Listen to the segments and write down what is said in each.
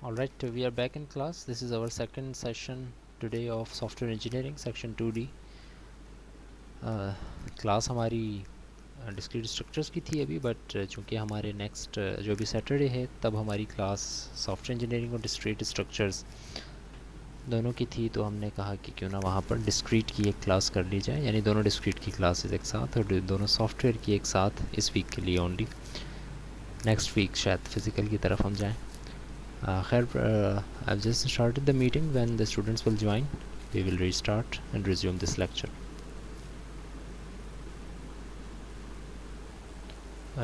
Alright, we are back in class. This is our second session today of software engineering section 2D. Class हमारी discrete structures की थी अभी, but चूँकि हमारे next जो भी सैटरडे है तब हमारी क्लास सॉफ्टवेयर इंजीनियरिंग और डिस्क्रीट स्ट्रक्चर्स दोनों की थी, तो हमने कहा कि क्यों ना वहाँ पर डिस्क्रीट की एक क्लास कर ली जाए, यानी दोनों डिस्क्रीट की क्लासेस एक साथ और दोनों सॉफ्टवेयर की एक साथ इस वीक के लिए ओनली। नेक्स्ट वीक शायद फिज़िकल की तरफ हम जाएँ। Khair, I've just started the meeting. When the students will join, we will restart and resume this lecture.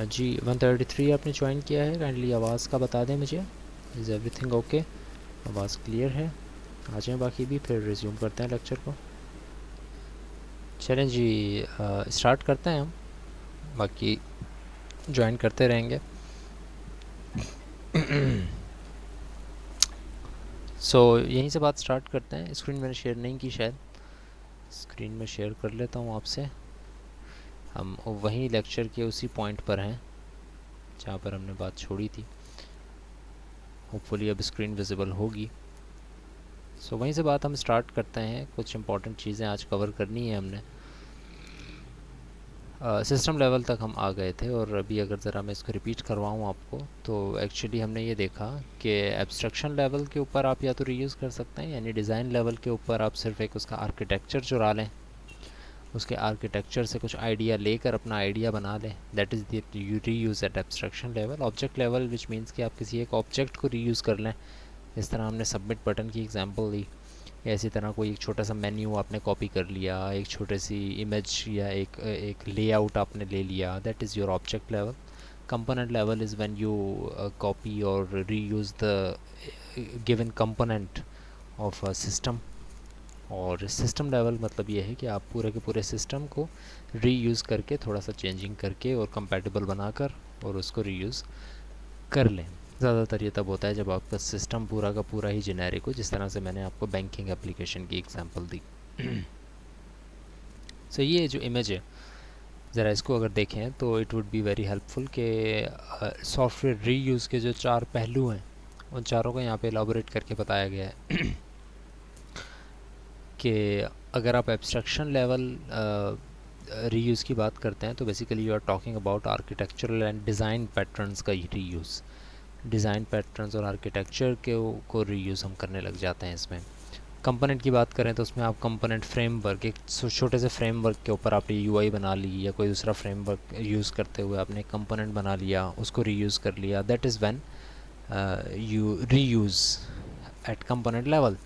जी 133 आपने ज्वाइन किया है, काइंडली आवाज़ का बता दें मुझे। Is everything okay? आवाज़ क्लियर है? आ जाएँ बाकी भी, फिर रिज्यूम करते हैं लेक्चर को। चलें जी, स्टार्ट करते हैं हम, बाकी ज्वाइन करते रहेंगे। यहीं से बात स्टार्ट करते हैं। स्क्रीन मैंने शेयर नहीं की, शायद स्क्रीन में शेयर कर लेता हूँ आपसे। हम वहीं लेक्चर के उसी पॉइंट पर हैं जहाँ पर हमने बात छोड़ी थी। होपफुली अब स्क्रीन विजिबल होगी। वहीं से बात हम स्टार्ट करते हैं। कुछ इंपॉर्टेंट चीज़ें आज कवर करनी है हमने। सिस्टम लेवल तक हम आ गए थे, और अभी अगर ज़रा मैं इसको रिपीट करवाऊँ आपको, तो एक्चुअली हमने ये देखा कि एब्स्ट्रक्शन लेवल के ऊपर आप या तो रीयूज़ कर सकते हैं, यानी डिज़ाइन लेवल के ऊपर आप सिर्फ एक उसका आर्किटेक्चर चुरा लें, उसके आर्किटेक्चर से कुछ आइडिया लेकर अपना आइडिया बना लें। That is the reuse at abstraction level. Object level which means कि आप किसी एक ऑब्जेक्ट को रीयूज़ कर लें। इस तरह हमने सबमिट बटन की एग्जांपल दी, या इसी तरह कोई एक छोटा सा मेन्यू आपने कॉपी कर लिया, एक छोटी सी इमेज या एक लेआउट आपने ले लिया। That is your object level. Component level is when you copy और reuse the given component of a system. और सिस्टम लेवल मतलब ये है कि आप पूरे के पूरे सिस्टम को रीयूज़ करके, थोड़ा सा चेंजिंग करके और कंपैटिबल बनाकर और उसको रीयूज़ कर लें। ज़्यादातर ये तब होता है जब आपका सिस्टम पूरा का पूरा ही जेनेरिक हो, जिस तरह से मैंने आपको बैंकिंग एप्लीकेशन की एग्जांपल दी। ये जो इमेज है, ज़रा इसको अगर देखें तो it would be very helpful कि सॉफ्टवेयर रीयूज़ के जो 4 पहलू हैं उन चारों को यहाँ पे एलाबोरेट करके बताया गया है। कि अगर आप एब्स्ट्रक्शन लेवल रीयूज़ की बात करते हैं तो basically you are talking about architectural and design patterns का रीयूज़। डिज़ाइन पैटर्न्स और आर्किटेक्चर के को रीयूज़ हम करने लग जाते हैं इसमें। कंपोनेंट की बात करें तो उसमें आप कंपोनेंट फ्रेमवर्क, एक छोटे से फ्रेमवर्क के ऊपर आपने यूआई बना ली, या कोई दूसरा फ्रेमवर्क यूज़ करते हुए आपने कंपोनेंट बना लिया, उसको रीयूज़ कर लिया। That is when you reuse at component level.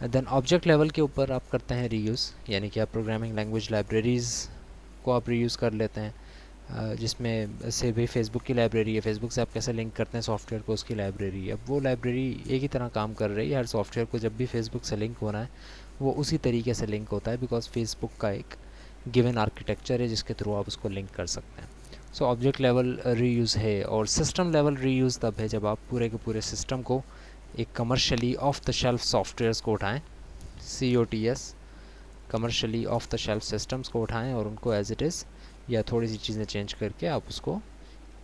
Then object level के ऊपर आप करते हैं रीयूज़, यानी कि आप प्रोग्रामिंग लैंग्वेज लाइब्रेरीज़ को आप रीयूज़ कर लेते हैं, जिसमें से भी फेसबुक की लाइब्रेरी है। फेसबुक से आप कैसे लिंक करते हैं सॉफ्टवेयर को, उसकी लाइब्रेरी। अब वो लाइब्रेरी एक ही तरह काम कर रही है। हर सॉफ्टवेयर को जब भी फेसबुक से लिंक होना है वो उसी तरीके से लिंक होता है, बिकॉज फेसबुक का एक गिवन आर्किटेक्चर है जिसके थ्रू आप उसको लिंक कर सकते हैं। ऑब्जेक्ट लेवल रीयूज़ है। और सिस्टम लेवल रीयूज़ तब है जब आप पूरे के पूरे सिस्टम को एक commercially of the shelf softwares को उठाएं, COTS, commercially of the shelf systems को उठाएं और उनको एज इट इज़ या थोड़ी सी चीज़ें चेंज करके आप उसको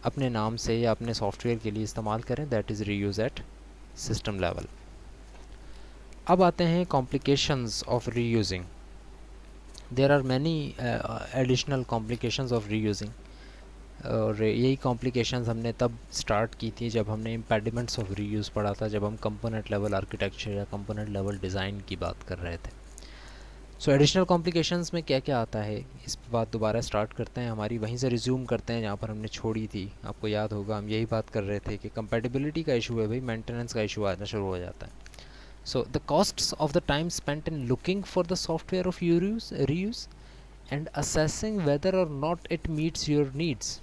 अपने नाम से या अपने सॉफ्टवेयर के लिए इस्तेमाल करें। That is reuse at system level. अब आते हैं complications of reusing. There are many additional complications of reusing, और यही कॉम्प्लिकेशंस हमने तब स्टार्ट की थी जब हमने इम्पेडिमेंट्स ऑफ रीयूज़ पढ़ा था, जब हम कंपोनेंट लेवल आर्किटेक्चर या कंपोनेंट लेवल डिज़ाइन की बात कर रहे थे। एडिशनल कॉम्प्लिकेशंस में क्या क्या आता है, इस बात दोबारा स्टार्ट करते हैं हमारी, वहीं से रिज्यूम करते हैं जहाँ पर हमने छोड़ी थी। आपको याद होगा हम यही बात कर रहे थे कि कंपैटिबिलिटी का इशू है भाई, मेंटेनेंस का इशू आना शुरू हो जाता है। The costs of the time spent in looking for the software of reuse and assessing whether or not it meets your needs.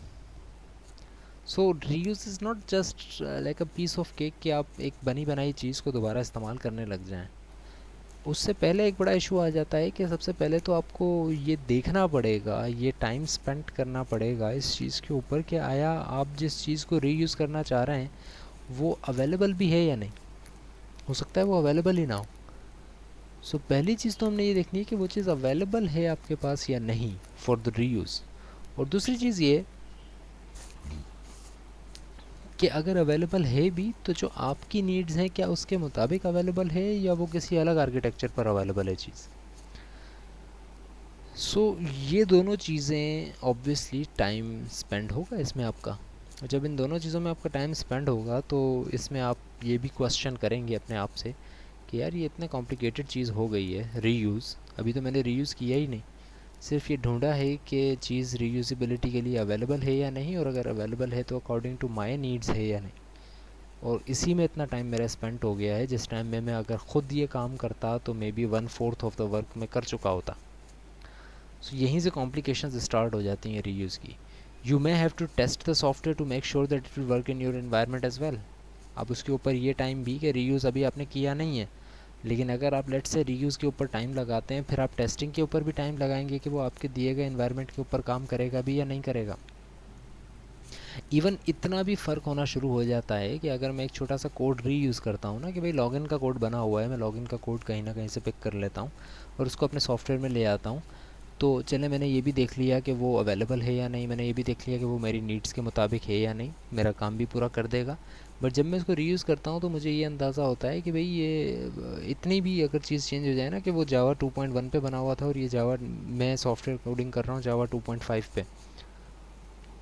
Reuse is not just like a piece of cake कि आप एक बनी बनाई चीज़ को दोबारा इस्तेमाल करने लग जाएं। उससे पहले एक बड़ा इशू आ जाता है कि सबसे पहले तो आपको ये देखना पड़ेगा, ये टाइम स्पेंड करना पड़ेगा इस चीज़ के ऊपर कि आया आप जिस चीज़ को रीयूज़ करना चाह रहे हैं वो अवेलेबल भी है या नहीं। हो सकता है वो अवेलेबल ही ना हो। पहली चीज़ तो हमने ये देखनी है कि वो चीज़ अवेलेबल है आपके पास या नहीं फॉर द रीयूज़। और दूसरी चीज़ ये कि अगर अवेलेबल है भी तो जो आपकी नीड्स हैं क्या उसके मुताबिक अवेलेबल है या वो किसी अलग आर्किटेक्चर पर अवेलेबल है चीज़। सो ये दोनों चीज़ें ऑब्वियसली टाइम स्पेंड होगा इसमें आपका। और जब इन दोनों चीज़ों में आपका टाइम स्पेंड होगा तो इसमें आप ये भी क्वेश्चन करेंगे अपने आप से कि यार ये इतने कॉम्प्लिकेटेड चीज़ हो गई है रीयूज़, अभी तो मैंने रीयूज़ किया ही नहीं, सिर्फ ये ढूंढा है कि चीज़ रीयूज़िबिलिटी के लिए अवेलेबल है या नहीं, और अगर अवेलेबल है तो अकॉर्डिंग टू माय नीड्स है या नहीं, और इसी में इतना टाइम मेरा स्पेंड हो गया है जिस टाइम में मैं अगर ख़ुद ये काम करता तो may be 1/4 of the work मैं कर चुका होता। सो यहीं से कॉम्प्लिकेशंस स्टार्ट हो जाती हैं रीयूज़ की। You may have to test the software to make sure that it will work in your environment as well. अब उसके ऊपर ये टाइम भी कि रीयूज़ अभी आपने किया नहीं है, लेकिन अगर आप लेट से रीयूज़ के ऊपर टाइम लगाते हैं फिर आप टेस्टिंग के ऊपर भी टाइम लगाएंगे कि वो आपके दिए गए एनवायरनमेंट के ऊपर काम करेगा भी या नहीं करेगा। इवन इतना भी फ़र्क होना शुरू हो जाता है कि अगर मैं एक छोटा सा कोड रीयूज़ करता हूँ ना कि भाई लॉगिन का कोड बना हुआ है, मैं लॉगिन का कोड कहीं ना कहीं से पिक कर लेता हूँ और उसको अपने सॉफ्टवेयर में ले आता हूँ, तो चले मैंने ये भी देख लिया कि वो अवेलेबल है या नहीं, मैंने ये भी देख लिया कि वो मेरी नीड्स के मुताबिक है या नहीं, मेरा काम भी पूरा कर देगा। बट जब मैं इसको रीयूज़ करता हूँ तो मुझे ये अंदाज़ा होता है कि भाई ये इतनी भी अगर चीज़ चेंज हो जाए ना कि वो जावा 2.1 पे बना हुआ था और ये जावा, मैं सॉफ्टवेयर कोडिंग कर रहा हूँ जावा 2.5 पे,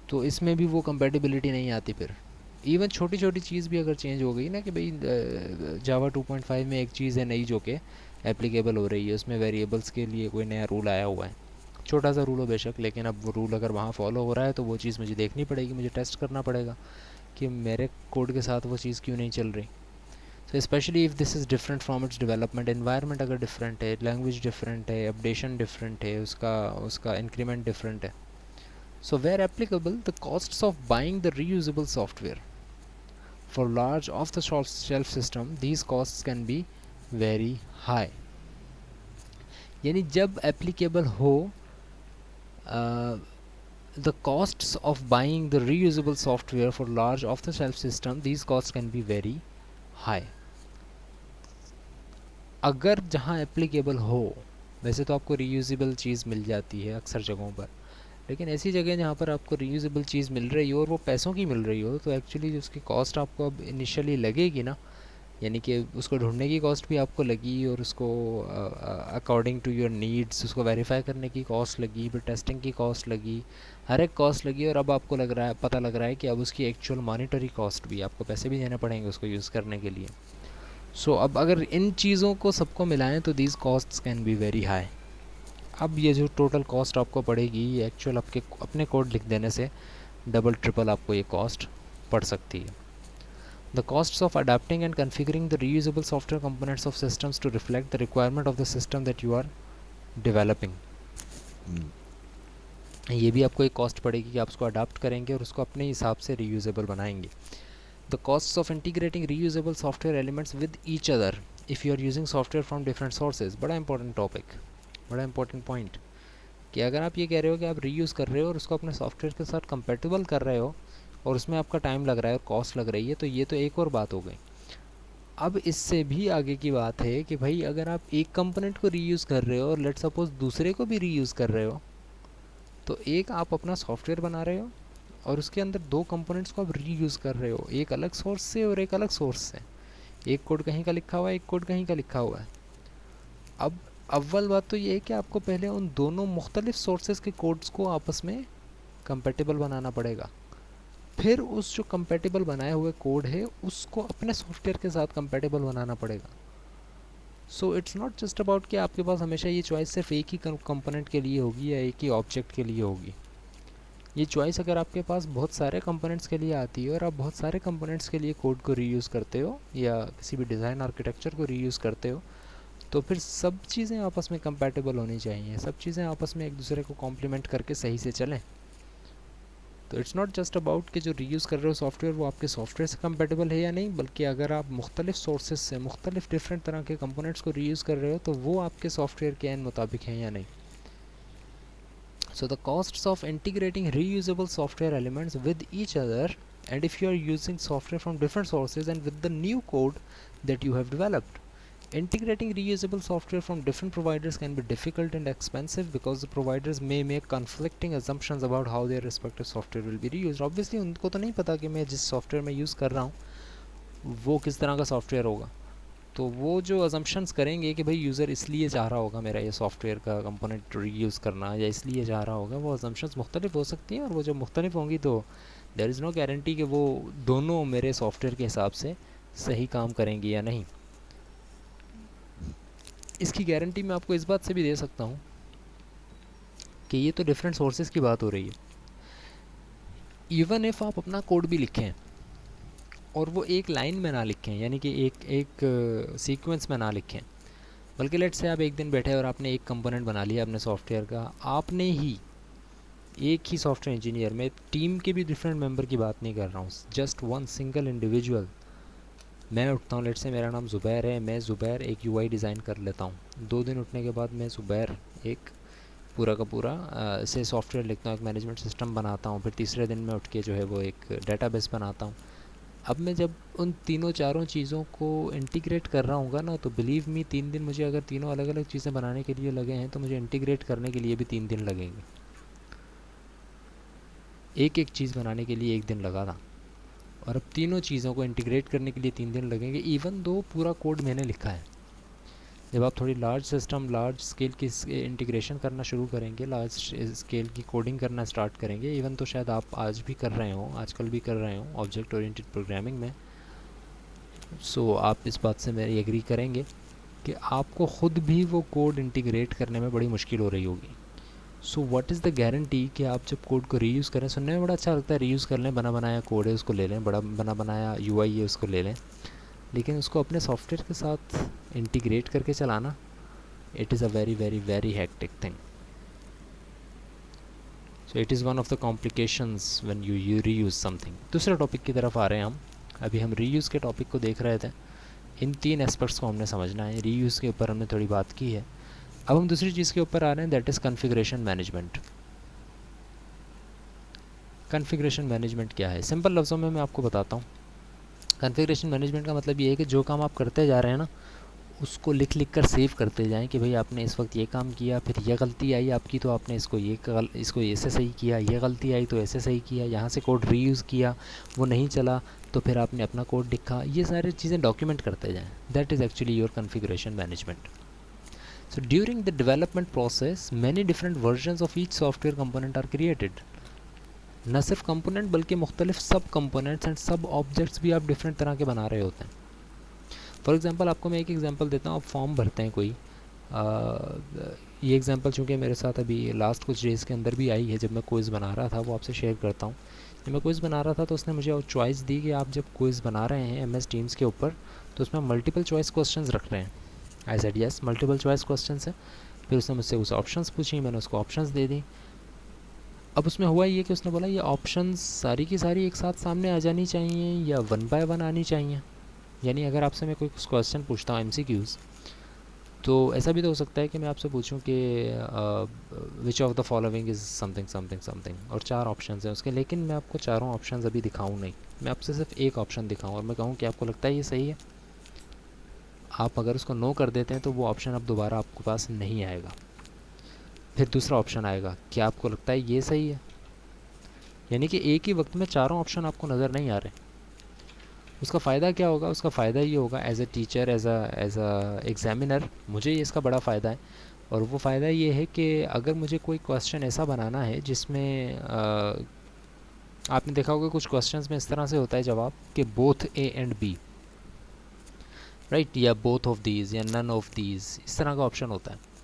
तो इसमें भी वो कंपेटिबिलिटी नहीं आती। फिर इवन छोटी छोटी चीज़ भी अगर चेंज हो गई ना कि भाई जावा 2.5 में एक चीज़ है नई जो कि एप्लीकेबल हो रही है, उसमें वेरिएबल्स के लिए कोई नया रूल आया हुआ है, छोटा सा रूल हो बेशक, लेकिन अब वो रूल अगर वहाँ फॉलो हो रहा है तो वो चीज़ मुझे देखनी पड़ेगी, मुझे टेस्ट करना पड़ेगा कि मेरे कोड के साथ वो चीज़ क्यों नहीं चल रही। So specially if this is different from its development environment, अगर डिफरेंट है, लैंग्वेज डिफरेंट है, अपडेशन डिफरेंट है, उसका उसका इंक्रीमेंट डिफरेंट है। So where applicable, the costs of buying the reusable software for large off-the-shelf system, these costs can be very high. यानी जब applicable हो the costs of buying the reusable software for large off-the-shelf system, these costs can be very high. अगर जहाँ applicable हो, वैसे तो आपको reusable चीज़ मिल जाती है अक्सर जगहों पर, लेकिन ऐसी जगह जहाँ पर आपको रीयूजेबल चीज़ मिल रही हो और वो पैसों की मिल रही हो, तो एक्चुअली उसकी कॉस्ट आपको अब इनिशियली लगेगी ना, यानी कि उसको ढूंढने की कॉस्ट भी आपको लगी और उसको अकॉर्डिंग टू योर नीड्स उसको वेरीफाई करने की कॉस्ट लगी, फिर टेस्टिंग की कॉस्ट लगी, हर एक कॉस्ट लगी, और अब आपको लग रहा है, पता लग रहा है कि अब उसकी एक्चुअल मॉनिटरी कॉस्ट भी, आपको पैसे भी देने पड़ेंगे उसको यूज़ करने के लिए। सो अब अगर इन चीज़ों को सबको मिलाएं तो these costs can be very high. अब ये जो टोटल कॉस्ट आपको पड़ेगी ये एक्चुअल आपके अपने कोड लिख देने से डबल ट्रिपल आपको ये कॉस्ट पड़ सकती है। The costs of adapting and configuring the reusable software components of systems to reflect the requirement of the system that you are developing, ये भी आपको एक कॉस्ट पड़ेगी कि आप उसको अडाप्ट करेंगे और उसको अपने हिसाब से रीयूजेबल बनाएंगे। The costs of integrating reusable software elements with each other if you are using software from different sources, बड़ा इंपॉर्टेंट टॉपिक, बड़ा इंपॉर्टेंट पॉइंट, कि अगर आप ये कह रहे हो कि आप रीयूज़ कर रहे हो और उसको अपने सॉफ्टवेयर के साथ कंपेटेबल कर रहे हो और उसमें आपका टाइम लग रहा है और कॉस्ट लग रही है, तो ये तो एक और बात हो गई। अब इससे भी आगे की बात है कि भाई अगर आप एक कंपोनेंट को रीयूज़ कर रहे हो और लेट सपोज दूसरे को भी रीयूज़ कर रहे हो, तो एक आप अपना सॉफ्टवेयर बना रहे हो और उसके अंदर दो कंपोनेंट्स को आप रीयूज़ कर रहे हो, एक अलग सोर्स से और एक अलग सोर्स से, एक कोड कहीं का लिखा हुआ है, एक कोड कहीं का लिखा हुआ है। अब अव्वल बात तो ये है कि आपको पहले उन दोनों मुख्तलिफ सोर्सेज के कोड्स को आपस में कंपेटेबल बनाना पड़ेगा, फिर उस जो कंपेटेबल बनाए हुए कोड है उसको अपने सॉफ्टवेयर के साथ कंपेटेबल बनाना पड़ेगा। So it's not just about कि आपके पास हमेशा ये चॉइस सिर्फ एक ही कंपोनेंट के लिए होगी या एक ही ऑब्जेक्ट के लिए होगी। ये चॉइस अगर आपके पास बहुत सारे कंपोनेंट्स के लिए आती है और आप बहुत सारे कंपोनेंट्स के लिए कोड को रीयूज़ करते हो या किसी भी डिज़ाइन आर्किटेक्चर को रीयूज़ करते हो, तो फिर सब चीज़ें आपस में कंपैटिबल होनी चाहिए, सब चीज़ें आपस में एक दूसरे को कॉम्प्लीमेंट करके सही से चलें। तो इट्स नॉट जस्ट अबाउट कि जो रीयूज़ कर रहे हो सॉफ्टवेयर वो आपके सॉफ्टवेयर से कंपैटिबल है या नहीं, बल्कि अगर आप मुख्तलिफ सोर्सेज से मुख्तलिफ डिफरेंट तरह के कंपोनेंट्स को रीयूज़ कर रहे हो तो वो आपके सॉफ्टवेयर के एन मुताबिक हैं या नहीं। So the costs of integrating reusable software elements with each other and if you are using software from different sources and with the new code that you have developed, Integrating reusable software from different providers can be difficult and expensive because the providers may make conflicting assumptions about how their respective software will be reused. Obviously उनको तो नहीं पता कि मैं जिस software में use कर रहा हूँ वो किस तरह का सॉफ्टवेयर होगा, तो वो जो अजम्पशंस करेंगे कि भाई यूज़र इसलिए चाह रहा होगा मेरा ये सॉफ्टवेयर का कंपोनेंट रीयूज़ करना या इसलिए चाह रहा होगा, वो अजम्पशंस मुख्तलिफ हो सकती हैं, और वो जब मुख्तलिफ होंगी तो देयर इज़ नो गारंटी कि वो दोनों मेरे सॉफ्टवेयर के हिसाब से सही काम करेंगी या नहीं। इसकी गारंटी मैं आपको इस बात से भी दे सकता हूँ कि ये तो डिफरेंट सोर्सेज की बात हो रही है। इवन इफ़ आप अपना कोड भी लिखें और वो एक लाइन में ना लिखें, यानी कि एक सीक्वेंस में ना लिखें, बल्कि लेट से आप एक दिन बैठे और आपने एक कंपोनेंट बना लिया अपने सॉफ्टवेयर का, आपने ही एक ही सॉफ्टवेयर इंजीनियर में टीम के भी डिफरेंट मेंबर की बात नहीं कर रहा हूँ, जस्ट वन सिंगल इंडिविजुअल, मैं उठता हूँ, लेट से मेरा नाम ज़ुबैर है, मैं ज़ुबैर एक यूआई डिज़ाइन कर लेता हूँ, 2 दिन उठने के बाद मैं ज़ुबैर एक पूरा का पूरा से सॉफ्टवेयर लिखता हूँ, एक मैनेजमेंट सिस्टम बनाता हूँ, फिर तीसरे दिन मैं उठ के जो है वो एक डेटाबेस बनाता हूँ। अब मैं जब उन तीनों चारों चीज़ों को इंटीग्रेट कर रहा हूँ ना, तो बिलीव मी 3 दिन मुझे अगर तीनों अलग अलग चीज़ें बनाने के लिए लगे हैं तो मुझे इंटीग्रेट करने के लिए भी 3 दिन लगेंगे। एक एक चीज़ बनाने के लिए 1 दिन लगा था, और अब तीनों चीज़ों को इंटीग्रेट करने के लिए 3 दिन लगेंगे, इवन दो पूरा कोड मैंने लिखा है। जब आप थोड़ी लार्ज सिस्टम, लार्ज स्केल की इंटीग्रेशन करना शुरू करेंगे, लार्ज स्केल की कोडिंग करना स्टार्ट करेंगे, इवन तो शायद आप आज भी कर रहे हो, आजकल भी कर रहे हो ऑब्जेक्ट ओरिएंटेड प्रोग्रामिंग में, सो आप इस बात से मेरी एग्री करेंगे कि आपको ख़ुद भी वो कोड इंटीग्रेट करने में बड़ी मुश्किल हो रही होगी। So what is the guarantee कि आप जब कोड को रीयूज़ करें, सुनने में बड़ा अच्छा लगता है, रीयूज़ कर लें, बना बनाया कोड है उसको ले लें, बड़ा बना बनाया यूआई है उसको ले लें, लेकिन उसको अपने सॉफ्टवेयर के साथ इंटीग्रेट करके चलाना, it is a very very very hectic thing. So it is one of the complications when you reuse something. दूसरे टॉपिक की तरफ आ रहे हैं हम। अभी हम रीयूज़ के टॉपिक को देख रहे थे, इन 3 एस्पेक्ट्स को हमने समझना है, रीयूज़ के ऊपर हमने थोड़ी बात की है। अब हम दूसरी चीज़ के ऊपर आ रहे हैं, that is configuration management. Configuration management क्या है? सिंपल लफ्ज़ों में मैं आपको बताता हूँ। कॉन्फ़िगरेशन मैनेजमेंट का मतलब ये है कि जो काम आप करते जा रहे हैं ना, उसको लिख लिख कर सेव करते जाएं कि भाई आपने इस वक्त ये काम किया, फिर ये गलती आई आपकी तो आपने इसको ऐसे सही किया, ये गलती आई तो ऐसे सही किया, यहाँ से कोड रीयूज़ किया, वो नहीं चला तो फिर आपने अपना कोड लिखा, ये सारी चीज़ें डॉक्यूमेंट करते जाएं। That is actually your configuration management. So during the development process, many different versions of each software component are created. न सिर्फ कंपोनेंट बल्कि मुख्तलिफ सब कंपोनेंट्स एंड सब ऑब्जेक्ट्स भी आप डिफरेंट तरह के बना रहे होते हैं। फॉर एग्जांपल आपको मैं एक एग्जांपल देता हूँ, आप फॉर्म भरते हैं कोई, ये एग्जांपल चूँकि मेरे साथ अभी लास्ट कुछ डेज़ के अंदर भी आई है, जब मैं क्विज़ बना रहा था, वो आपसे शेयर करता हूँ। जब मैं क्विज़ बना रहा था तो उसने मुझे चॉइस दी कि आप जब क्विज़ बना रहे हैं MS टीम्स के ऊपर तो उसमें मल्टीपल चॉइस क्वेश्चंस रख रहे हैं। I said yes, multiple choice questions है। फिर उसने मुझसे उस ऑप्शंस पूछी, मैंने उसको ऑप्शंस दे दी। अब उसमें हुआ ये कि उसने बोला ये ऑप्शंस सारी की सारी एक साथ सामने आ जानी चाहिए या 1 बाय 1 आनी चाहिए। यानी अगर आपसे मैं कोई क्वेश्चन पूछता हूँ MCQs, तो ऐसा भी तो हो सकता है कि मैं आपसे पूछूं कि which of the following is something something something, और 4 ऑप्शंस हैं उसके, लेकिन मैं आपको चारों ऑप्शंस अभी दिखाऊं नहीं, मैं आपसे सिर्फ एक ऑप्शन दिखाऊं और मैं कहूँ कि आपको लगता है ये सही है। आप अगर उसको नो कर देते हैं तो वो ऑप्शन अब दोबारा आपके पास नहीं आएगा। फिर दूसरा ऑप्शन आएगा, क्या आपको लगता है ये सही है? यानी कि एक ही वक्त में चारों ऑप्शन आपको नज़र नहीं आ रहे। उसका फ़ायदा क्या होगा? उसका फ़ायदा ये होगा, as a teacher, as a examiner, मुझे इसका बड़ा फ़ायदा है। और वो फ़ायदा ये है कि अगर मुझे कोई क्वेश्चन ऐसा बनाना है जिसमें आपने देखा होगा कुछ क्वेश्चंस में इस तरह से होता है जवाब कि both A and B, right, या बोथ ऑफ दीज या नन ऑफ दीज, इस तरह का ऑप्शन होता है।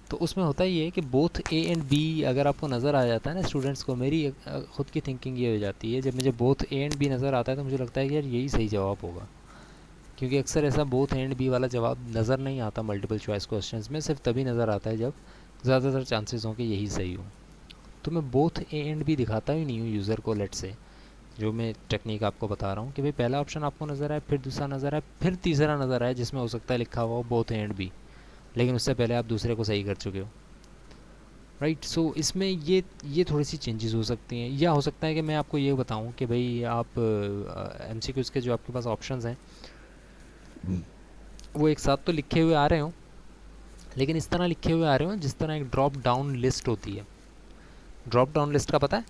तो उसमें होता ही है कि बोथ A एंड B अगर आपको नज़र आ जाता है ना स्टूडेंट्स को, मेरी ख़ुद की थिंकिंग ये हो जाती है, जब मुझे बोथ A एंड B नज़र आता है तो मुझे लगता है कि यार यही सही जवाब होगा, क्योंकि अक्सर ऐसा बोथ A एंड B वाला जवाब नज़र नहीं आता मल्टीपल चॉइस क्वेश्चंस में, सिर्फ तभी नज़र आता है जब ज़्यादातर चांसेस हों कि यही सही हो। तो मैं बोथ A एंड B दिखाता ही नहीं हूँ यूज़र को। लेट से जो मैं टेक्निक आपको बता रहा हूँ कि भाई पहला ऑप्शन आपको नज़र आए, फिर दूसरा नज़र आए, फिर तीसरा नज़र आए जिसमें हो सकता है लिखा हुआ हो बोथ A एंड B, लेकिन उससे पहले आप दूसरे को सही कर चुके हो, राइट। सो इसमें ये थोड़ी सी चेंजेस हो सकती हैं, या हो सकता है कि मैं आपको ये बताऊं कि भाई आप MCQs के जो आपके पास ऑप्शंस हैं वो एक साथ तो लिखे हुए आ रहे हों, लेकिन इस तरह लिखे हुए आ रहे हों जिस तरह एक ड्रॉप डाउन लिस्ट होती है। ड्रॉप डाउन लिस्ट का पता है,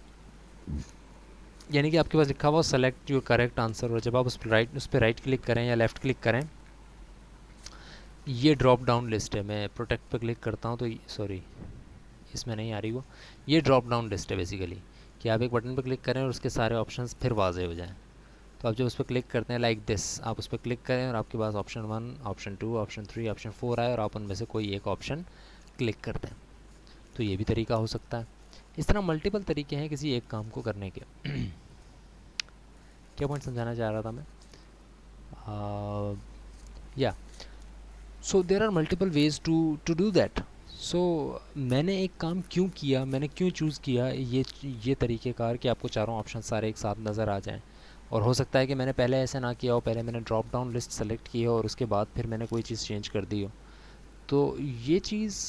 यानी कि आपके पास लिखा हुआ सेलेक्ट योर करेक्ट आंसर, और जब आप उस पर राइट क्लिक करें या लेफ़्ट क्लिक करें, ये ड्रॉप डाउन लिस्ट है। मैं प्रोटेक्ट पर क्लिक करता हूँ तो सॉरी, इसमें नहीं आ रही वो। ये ड्रॉप डाउन लिस्ट है बेसिकली, कि आप एक बटन पर क्लिक करें और उसके सारे ऑप्शंस फिर वाजे हो जाएं। तो आप जब उस पर क्लिक करते हैं लाइक दिस, आप उस पर क्लिक करें और आपके पास ऑप्शन 1, ऑप्शन 2, ऑप्शन 3, ऑप्शन 4 आए और आप उनमें से कोई एक ऑप्शन क्लिक करते हैं। तो ये भी तरीका हो सकता है। इस तरह मल्टीपल तरीके हैं किसी एक काम को करने के। क्या पॉइंट समझाना चाह रहा था मैं? या so there are multiple ways to do that. So मैंने एक काम क्यों किया, मैंने क्यों चूज़ किया ये तरीक़ेकार कि आपको चारों ऑप्शन सारे एक साथ नज़र आ जाएं। और हो सकता है कि मैंने पहले ऐसा ना किया हो, पहले मैंने ड्रॉप डाउन लिस्ट सेलेक्ट की हो और उसके बाद फिर मैंने कोई चीज़ चेंज कर दी हो। तो ये चीज़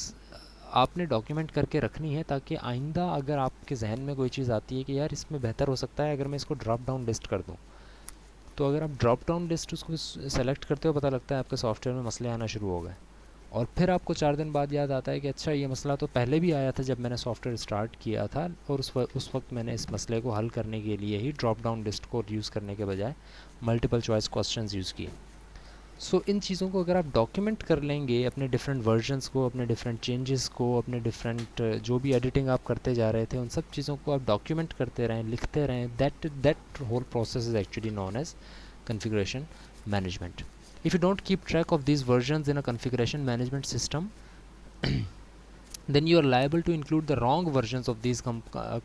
आपने डॉक्यूमेंट करके रखनी है, ताकि आइंदा अगर आपके जहन में कोई चीज़ आती है कि यार इसमें बेहतर हो सकता है अगर मैं इसको ड्रॉप डाउन लिस्ट कर दूँ, तो अगर आप ड्रॉप डाउन लिस्ट उसको सेलेक्ट करते हो, पता लगता है आपके सॉफ्टवेयर में मसले आना शुरू हो गए। और फिर आपको 4 दिन बाद याद आता है कि अच्छा ये मसला तो पहले भी आया था जब मैंने सॉफ्टवेयर स्टार्ट किया था, और उस वक्त मैंने इस मसले को हल करने के लिए ही ड्रॉप डाउन लिस्ट को यूज़ करने के बजाय मल्टीपल चॉइस क्वेश्चंस यूज़ किए। सो इन चीज़ों को अगर आप डॉक्यूमेंट कर लेंगे, अपने डिफरेंट वर्जन्स को, अपने डिफरेंट चेंजेस को, अपने डिफरेंट जो भी एडिटिंग आप करते जा रहे थे उन सब चीज़ों को आप डॉक्यूमेंट करते रहें, लिखते रहें, that whole process is actually known as configuration management. If you don't keep track of these versions in a configuration management system, then you are liable to include the wrong versions of these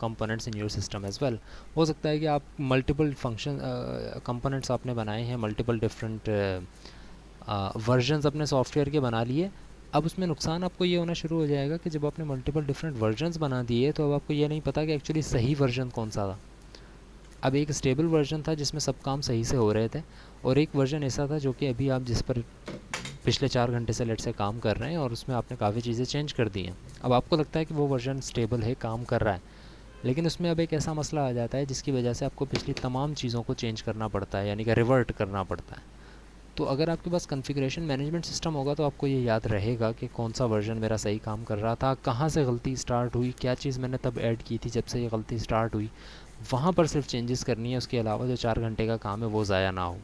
components in your system as well. हो सकता है कि आप multiple function components आपने बनाए हैं, multiple different versions अपने software के बना लिए। अब उसमें नुकसान आपको ये होना शुरू हो जाएगा कि जब आपने मल्टीपल डिफरेंट वर्जन्स बना दिए तो अब आपको ये नहीं पता कि एक्चुअली सही वर्जन कौन सा था। अब एक स्टेबल वर्जन था जिसमें सब काम सही से हो रहे थे, और एक वर्जन ऐसा था जो कि अभी आप जिस पर पिछले 4 घंटे से लेट से काम कर रहे हैं और उसमें आपने काफ़ी चीज़ें चेंज कर दी हैं। अब आपको लगता है कि वो वर्जन स्टेबल है, काम कर रहा है, लेकिन उसमें अब एक ऐसा मसला आ जाता है जिसकी वजह से आपको पिछली तमाम चीज़ों को चेंज करना पड़ता है, यानी कि रिवर्ट करना पड़ता है। तो अगर आपके पास कॉन्फ़िगरेशन मैनेजमेंट सिस्टम होगा तो आपको ये याद रहेगा कि कौन सा वर्जन मेरा सही काम कर रहा था, कहाँ से गलती स्टार्ट हुई, क्या चीज़ मैंने तब ऐड की थी जब से ये गलती स्टार्ट हुई, वहाँ पर सिर्फ चेंजेस करनी है, उसके अलावा जो 4 घंटे का काम है वो ज़ाया ना हो।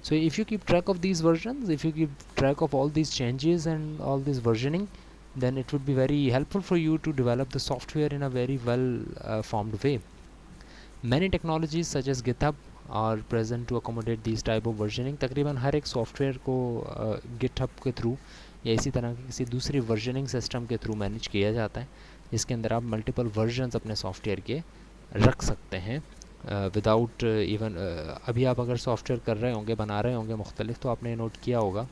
So if you keep track of these versions, if you keep track of all these changes and all this versioning, then it would be very helpful for you to develop the software in a very well formed way. Many technologies such as GitHub are present to accommodate these type of versioning. तकरीबन हर एक software को GitHub के through या इसी तरह की किसी दूसरी वर्जनिंग सिस्टम के थ्रू मैनेज किया जाता है, जिसके अंदर आप मल्टीपल वर्जन्स अपने सॉफ्टवेयर के रख सकते हैं विदाउट इवन। अभी आप अगर सॉफ्टवेयर कर रहे होंगे, बना रहे होंगे मुख्तलिफ, तो आपने नोट किया होगा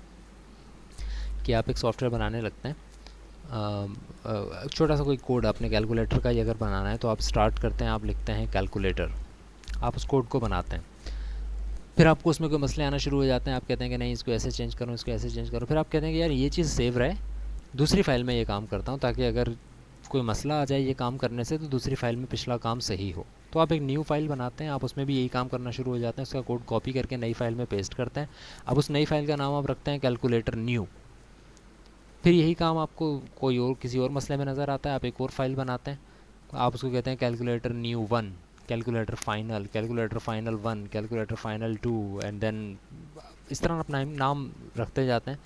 कि आप एक सॉफ्टवेयर बनाने लगते हैं, छोटा सा कोई कोड आपने कैलकुलेटर का ही अगर बनाना है तो आप स्टार्ट करते हैं, आप लिखते हैं कैलकुलेटर, आप उस कोड को बनाते हैं, फिर आपको उसमें कोई मसले आना शुरू हो जाते हैं, आप कहते हैं कि नहीं इसको ऐसे चेंज करो, इसको ऐसे चेंज करो, फिर आप कहते हैं कि यार ये चीज़ सेव रहे, दूसरी फ़ाइल में ये काम करता हूँ, ताकि अगर कोई मसला आ जाए ये काम करने से तो दूसरी फ़ाइल में पिछला काम सही हो। तो आप एक न्यू फ़ाइल बनाते हैं, आप उसमें भी यही काम करना शुरू हो जाते हैं, उसका कोड कॉपी करके नई फ़ाइल में पेस्ट करते हैं। अब उस नई फ़ाइल का नाम आप रखते हैं कैलकुलेटर न्यू। फिर यही काम आपको कोई और किसी और मसले में नज़र आता है, आप एक और फाइल बनाते हैं, आप उसको कहते हैं calculator new 1, calculator final 1, calculator final 2, and then इस तरह अपना नाम रखते जाते हैं।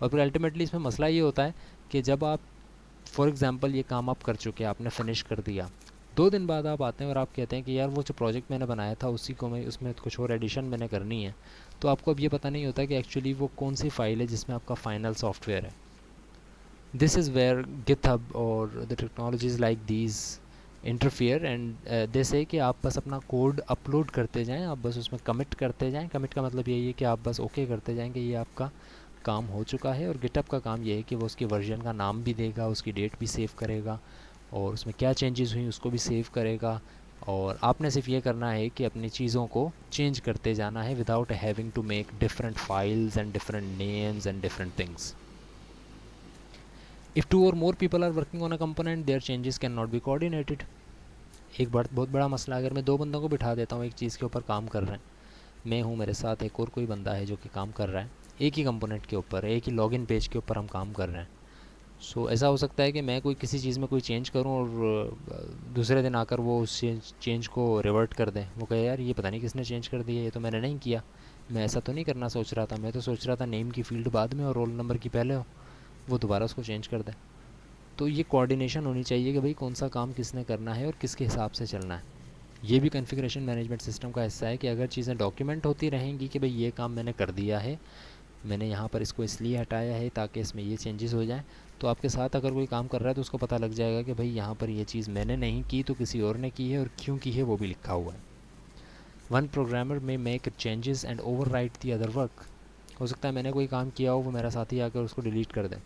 और फिर अल्टीमेटली इसमें मसला ये होता है कि जब आप फॉर एग्ज़ाम्पल ये काम आप कर चुके हैं, आपने फिनिश कर दिया, 2 दिन बाद आप आते हैं और आप कहते हैं कि यार वो जो प्रोजेक्ट मैंने बनाया था उसी को मैं उसमें कुछ और एडिशन मैंने करनी है, तो आपको अब ये पता नहीं होता कि एक्चुअली वो कौन सी फ़ाइल है जिसमें आपका फ़ाइनल सॉफ्टवेयर है। This is where GitHub or the technologies like these interfere and they say कि आप बस अपना कोड अपलोड करते जाएं, आप बस उसमें कमिट करते जाएं। कमिट का मतलब यही है कि आप बस ओके करते जाएं कि ये आपका काम हो चुका है, और GitHub का काम ये है कि वो उसकी वर्जन का नाम भी देगा, उसकी डेट भी सेव करेगा, और उसमें क्या चेंजेस हुई उसको भी सेव करेगा, और आपने सिर्फ ये करना है कि अपनी चीज़ों को चेंज करते जाना है without having to make different files and different names and different things. If 2 or more people are working on a component, their changes cannot be coordinated. एक बहुत बड़ा मसला, अगर मैं 2 बंदों को बिठा देता हूँ एक चीज़ के ऊपर काम कर रहे हैं, मैं हूँ, मेरे साथ एक और कोई बंदा है जो कि काम कर रहा है, एक ही कंपोनेंट के ऊपर, एक ही लॉगिन पेज के ऊपर हम काम कर रहे हैं। सो ऐसा हो सकता है कि मैं कोई किसी चीज़ में कोई चेंज करूं और दूसरे दिन आकर वो उस चेंज को रिवर्ट कर दें, वो कहे यार ये पता नहीं किसने चेंज कर दिया, ये तो मैंने नहीं किया, मैं ऐसा तो नहीं करना सोच रहा था, मैं तो सोच रहा था नेम की फ़ील्ड बाद में और रोल नंबर की पहले हो, वो दोबारा उसको चेंज कर दें। तो ये कोऑर्डिनेशन होनी चाहिए कि भाई कौन सा काम किसने करना है और किसके हिसाब से चलना है। ये भी कॉन्फ़िगरेशन मैनेजमेंट सिस्टम का हिस्सा है कि अगर चीज़ें डॉक्यूमेंट होती रहेंगी कि भाई ये काम मैंने कर दिया है, मैंने यहाँ पर इसको इसलिए हटाया है ताकि इसमें ये चेंजेस हो जाएं, तो आपके साथ अगर कोई काम कर रहा है तो उसको पता लग जाएगा कि भाई यहाँ पर ये चीज़ मैंने नहीं की तो किसी और ने की है, और क्यों की है वो भी लिखा हुआ है। वन प्रोग्रामर में make changes and over right the other work. हो सकता है मैंने कोई काम किया हो, वो मेरा साथी आकर उसको डिलीट कर दे,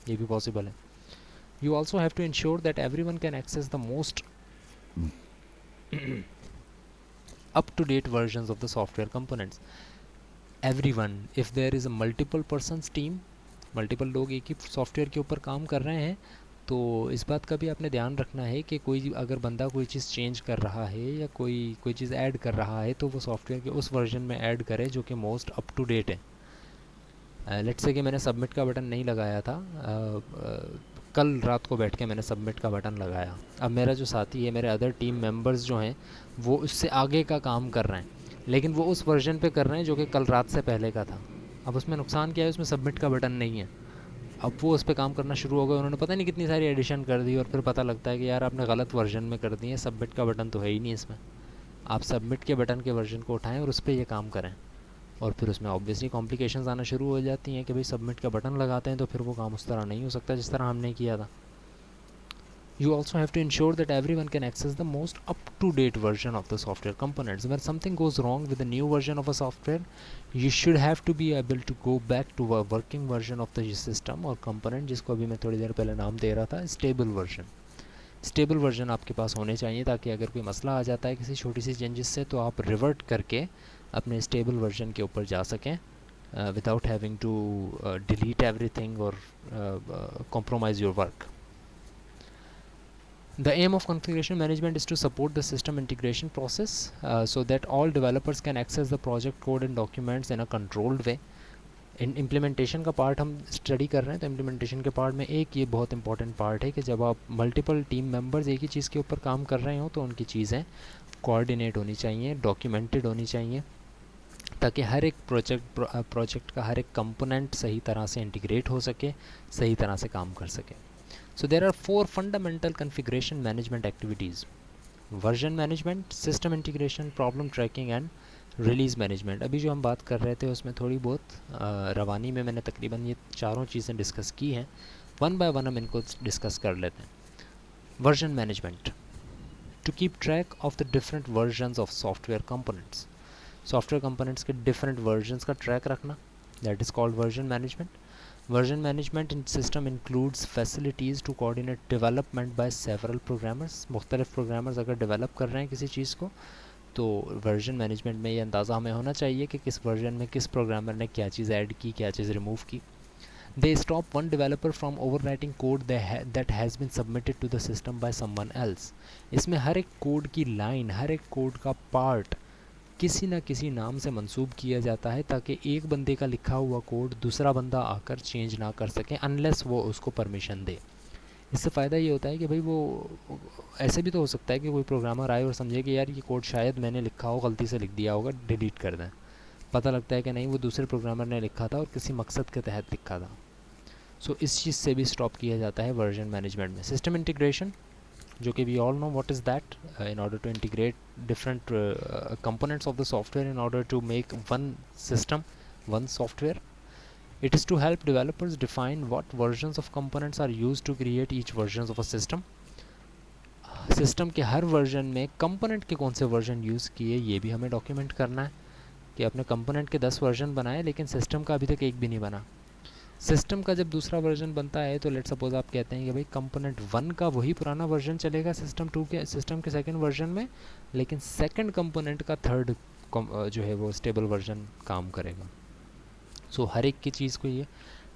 ये भी पॉसिबल है। You also have to ensure that everyone can access the most up to date versions of the software components. Everyone, if there is a multiple persons team, multiple लोग एक ही software के ऊपर काम कर रहे हैं, तो इस बात का भी आपने ध्यान रखना है कि कोई अगर बंदा कोई चीज़ चेंज कर रहा है या कोई चीज़ ऐड कर रहा है तो वो सॉफ्टवेयर के उस वर्जन में ऐड करे जो कि मोस्ट अप टू डेट है। लेट्स से कि मैंने सबमिट का बटन नहीं लगाया था, कल रात को बैठ के मैंने सबमिट का बटन लगाया, अब मेरा जो साथी है, मेरे अदर टीम मेंबर्स जो हैं वो उससे आगे का काम कर रहे हैं, लेकिन वो उस वर्जन पे कर रहे हैं जो कि कल रात से पहले का था। अब उसमें नुकसान क्या है, उसमें सबमिट का बटन नहीं है। अब वो उस पर काम करना शुरू हो गए, उन्होंने पता नहीं कितनी सारी एडिशन कर दी और फिर पता लगता है कि यार आपने गलत वर्जन में कर दी है, सबमिट का बटन तो है ही नहीं इसमें। आप सबमिट के बटन के वर्जन को उठाएं और उस पर ये काम करें, और फिर उसमें ऑब्वियसली कॉम्प्लिकेशंस आना शुरू हो जाती हैं कि भाई सबमिट का बटन लगाते हैं तो फिर वो काम उस तरह नहीं हो सकता जिस तरह हमने किया था। You also have to ensure that everyone can access the most up-to-date version of the software components. When something goes wrong with the new version of a software, you should have to be able to go back to a working version of the system or component, जिसको अभी मैं थोड़ी देर पहले नाम दे रहा था, stable version. Stable version आपके पास होने चाहिए ताकि अगर कोई मसला आ जाता है किसी छोटी सी चेंजेस से तो आप रिवर्ट करके अपने स्टेबल वर्जन के ऊपर जा सकें without having to delete everything or compromise your work. The aim of configuration management is to support the system integration process so that all developers can access the project code and documents in a controlled way. Implementation का part हम study कर रहे हैं, तो implementation के part में एक ये बहुत इंपॉर्टेंट पार्ट है कि जब आप मल्टीपल टीम मेंबर्स एक ही चीज़ के ऊपर काम कर रहे हो तो उनकी चीज़ें कोऑर्डिनेट होनी चाहिए, डॉक्यूमेंटेड होनी चाहिए, ताकि हर एक प्रोजेक्ट का हर एक कंपोनेंट सही तरह से इंटीग्रेट हो सके, सही तरह से काम कर सके। So there are 4 fundamental configuration management activities: version management, system integration, problem tracking and release management. अभी जो हम बात कर रहे थे उसमें थोड़ी बहुत रवानी में मैंने तकरीबन ये चारों चीज़ें डिस्कस की हैं, वन बाय वन हम इनको डिस्कस कर लेते हैं। Version management, to keep track of the different versions of software components. Software components के डिफरेंट वर्जन्स का ट्रैक रखना, that is called version management. Version management in system includes facilities to coordinate development by several programmers. मुख्तलिफ programmers अगर develop कर रहे हैं किसी चीज़ को तो version management में ये अंदाज़ा हमें होना चाहिए कि किस version में किस programmer ने क्या चीज़ ऐड की, क्या चीज़ remove की। They stop one developer from overwriting code that has been submitted to the system by someone else. इसमें हर एक कोड की लाइन, हर एक कोड का पार्ट किसी ना किसी नाम से मंसूब किया जाता है ताकि एक बंदे का लिखा हुआ कोड दूसरा बंदा आकर चेंज ना कर सके अनलेस वो उसको परमिशन दे। इससे फ़ायदा ये होता है कि भाई वो ऐसे भी तो हो सकता है कि कोई प्रोग्रामर आए और समझे कि यार ये कोड शायद मैंने लिखा हो, गलती से लिख दिया होगा, डिलीट कर दें। पता लगता है कि नहीं, वो दूसरे प्रोग्रामर ने लिखा था और किसी मकसद के तहत लिखा था। सो इस चीज़ से भी स्टॉप किया जाता है वर्जन मैनेजमेंट में। सिस्टम इंटीग्रेशन, जो कि we all know what is that, in order to integrate different components of the software in order to make one system, one software. It is to help developers define what versions of components are used to create each versions of a system. System के हर version में component के कौन से version use किए ये भी हमें document करना है कि अपने कंपोनेंट के 10 वर्जन बनाए लेकिन सिस्टम का अभी तक एक भी नहीं बना। सिस्टम का जब दूसरा वर्जन बनता है तो लेट सपोज आप कहते हैं कि भाई कंपोनेंट 1 का वही पुराना वर्जन चलेगा सिस्टम के सेकंड वर्जन में, लेकिन सेकंड कंपोनेंट का थर्ड जो है वो स्टेबल वर्जन काम करेगा। सो हर एक की चीज़ को ये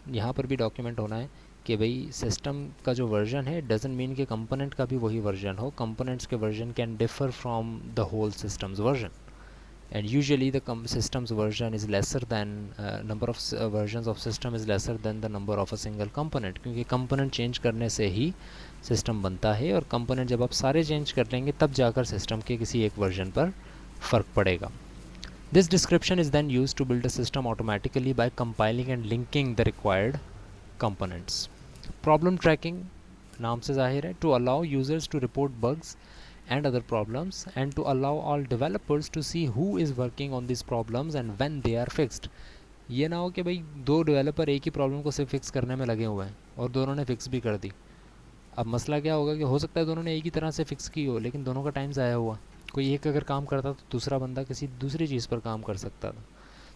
यहाँ पर भी डॉक्यूमेंट होना है कि भाई सिस्टम का जो वर्जन है डजंट मीन कि कंपोनेंट का भी वही वर्जन हो। कंपोनेंट्स के version can differ from the whole systems version. and usually the system's version is lesser than number of versions of system is lesser than the number of a single component, क्योंकि component change करने से ही system बनता है, और component जब आप सारे change कर लेंगे तब जाकर system के किसी एक version पर फ़र्क पड़ेगा. This description is then used to build a system automatically by compiling and linking the required components. Problem tracking नाम से जाहिर है, to allow users to report bugs and other problems and to allow all developers to see who is working on these problems and when they are fixed. ये ना हो कि भाई दो डेवलपर एक ही प्रॉब्लम को सिर्फ फिक्स करने में लगे हुए हैं और दोनों ने फिक्स भी कर दी. अब मसला क्या होगा कि हो सकता है दोनों ने एक ही तरह से फिक्स की हो, लेकिन दोनों का टाइम ज़ाया हुआ. कोई एक अगर काम करता तो दूसरा बंदा किसी दूसरी चीज़ पर काम कर सकता था.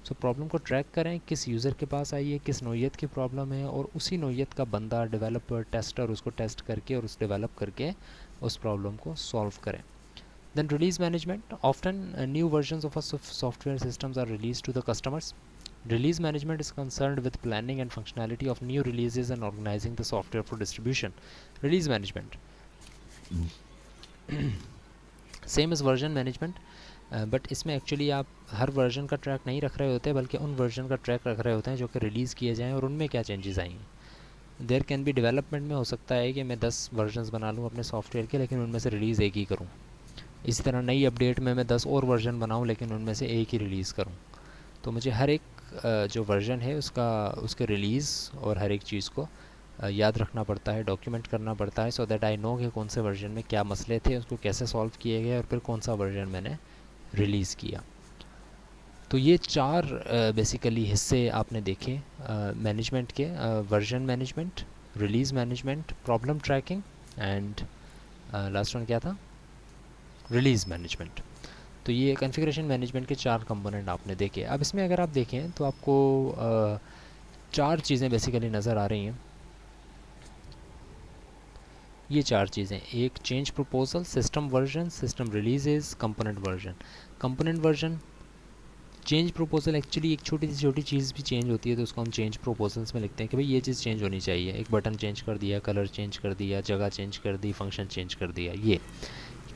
सो प्रॉब्लम को ट्रैक करें, किस यूज़र के पास आई है, किस नौइयत की प्रॉब्लम है, और उसी नौइयत का बंदा डेवलपर टेस्टर उसको टेस्ट करके और उस डेवलप करके उस प्रॉब्लम को सॉल्व करें. Then release management. Often new versions of a software systems are released to the customers. Release management is concerned with planning and functionality of new releases and organizing the software for distribution. Release management. Same as version management. But इसमें actually आप हर version का track नहीं रख रहे होते, बल्कि उन version का ट्रैक रख रहे होते हैं जो कि रिलीज़ किए जाएँ और उनमें क्या चेंजेस आएंगे. देयर कैन बी डेवलपमेंट में हो सकता है कि मैं 10 वर्जन्स बना लूँ अपने सॉफ्टवेयर के, लेकिन उनमें से रिलीज़ एक ही करूँ. इसी तरह नई अपडेट में मैं 10 और वर्जन बनाऊँ, लेकिन उनमें से एक ही रिलीज़ करूँ. तो मुझे हर एक जो वर्जन है उसके रिलीज़ और हर एक चीज़ को याद रखना पड़ता है, डॉक्यूमेंट करना पड़ता है, सो दैट आई नो कि कौन से वर्जन में क्या मसले थे, उसको कैसे सॉल्व किए गए और फिर कौन सा वर्जन मैंने रिलीज़ किया. तो ये 4 बेसिकली हिस्से आपने देखे मैनेजमेंट के, version management, release management, problem tracking and last one क्या था, रिलीज़ मैनेजमेंट. तो ये कॉन्फ़िगरेशन मैनेजमेंट के 4 कंपोनेंट आपने देखे. अब इसमें अगर आप देखें तो आपको 4 चीज़ें बेसिकली नज़र आ रही हैं. ये 4 चीज़ें, एक change proposal, system version, system releases, component version. Component version, change proposal actually एक छोटी चीज़ भी चेंज होती है तो उसको हम चेंज प्रपोजल्स में लिखते हैं कि भाई ये चीज़ चेंज होनी चाहिए. एक बटन चेंज कर दिया, कलर चेंज कर दिया, जगह चेंज कर दी, फंक्शन चेंज कर दिया. ये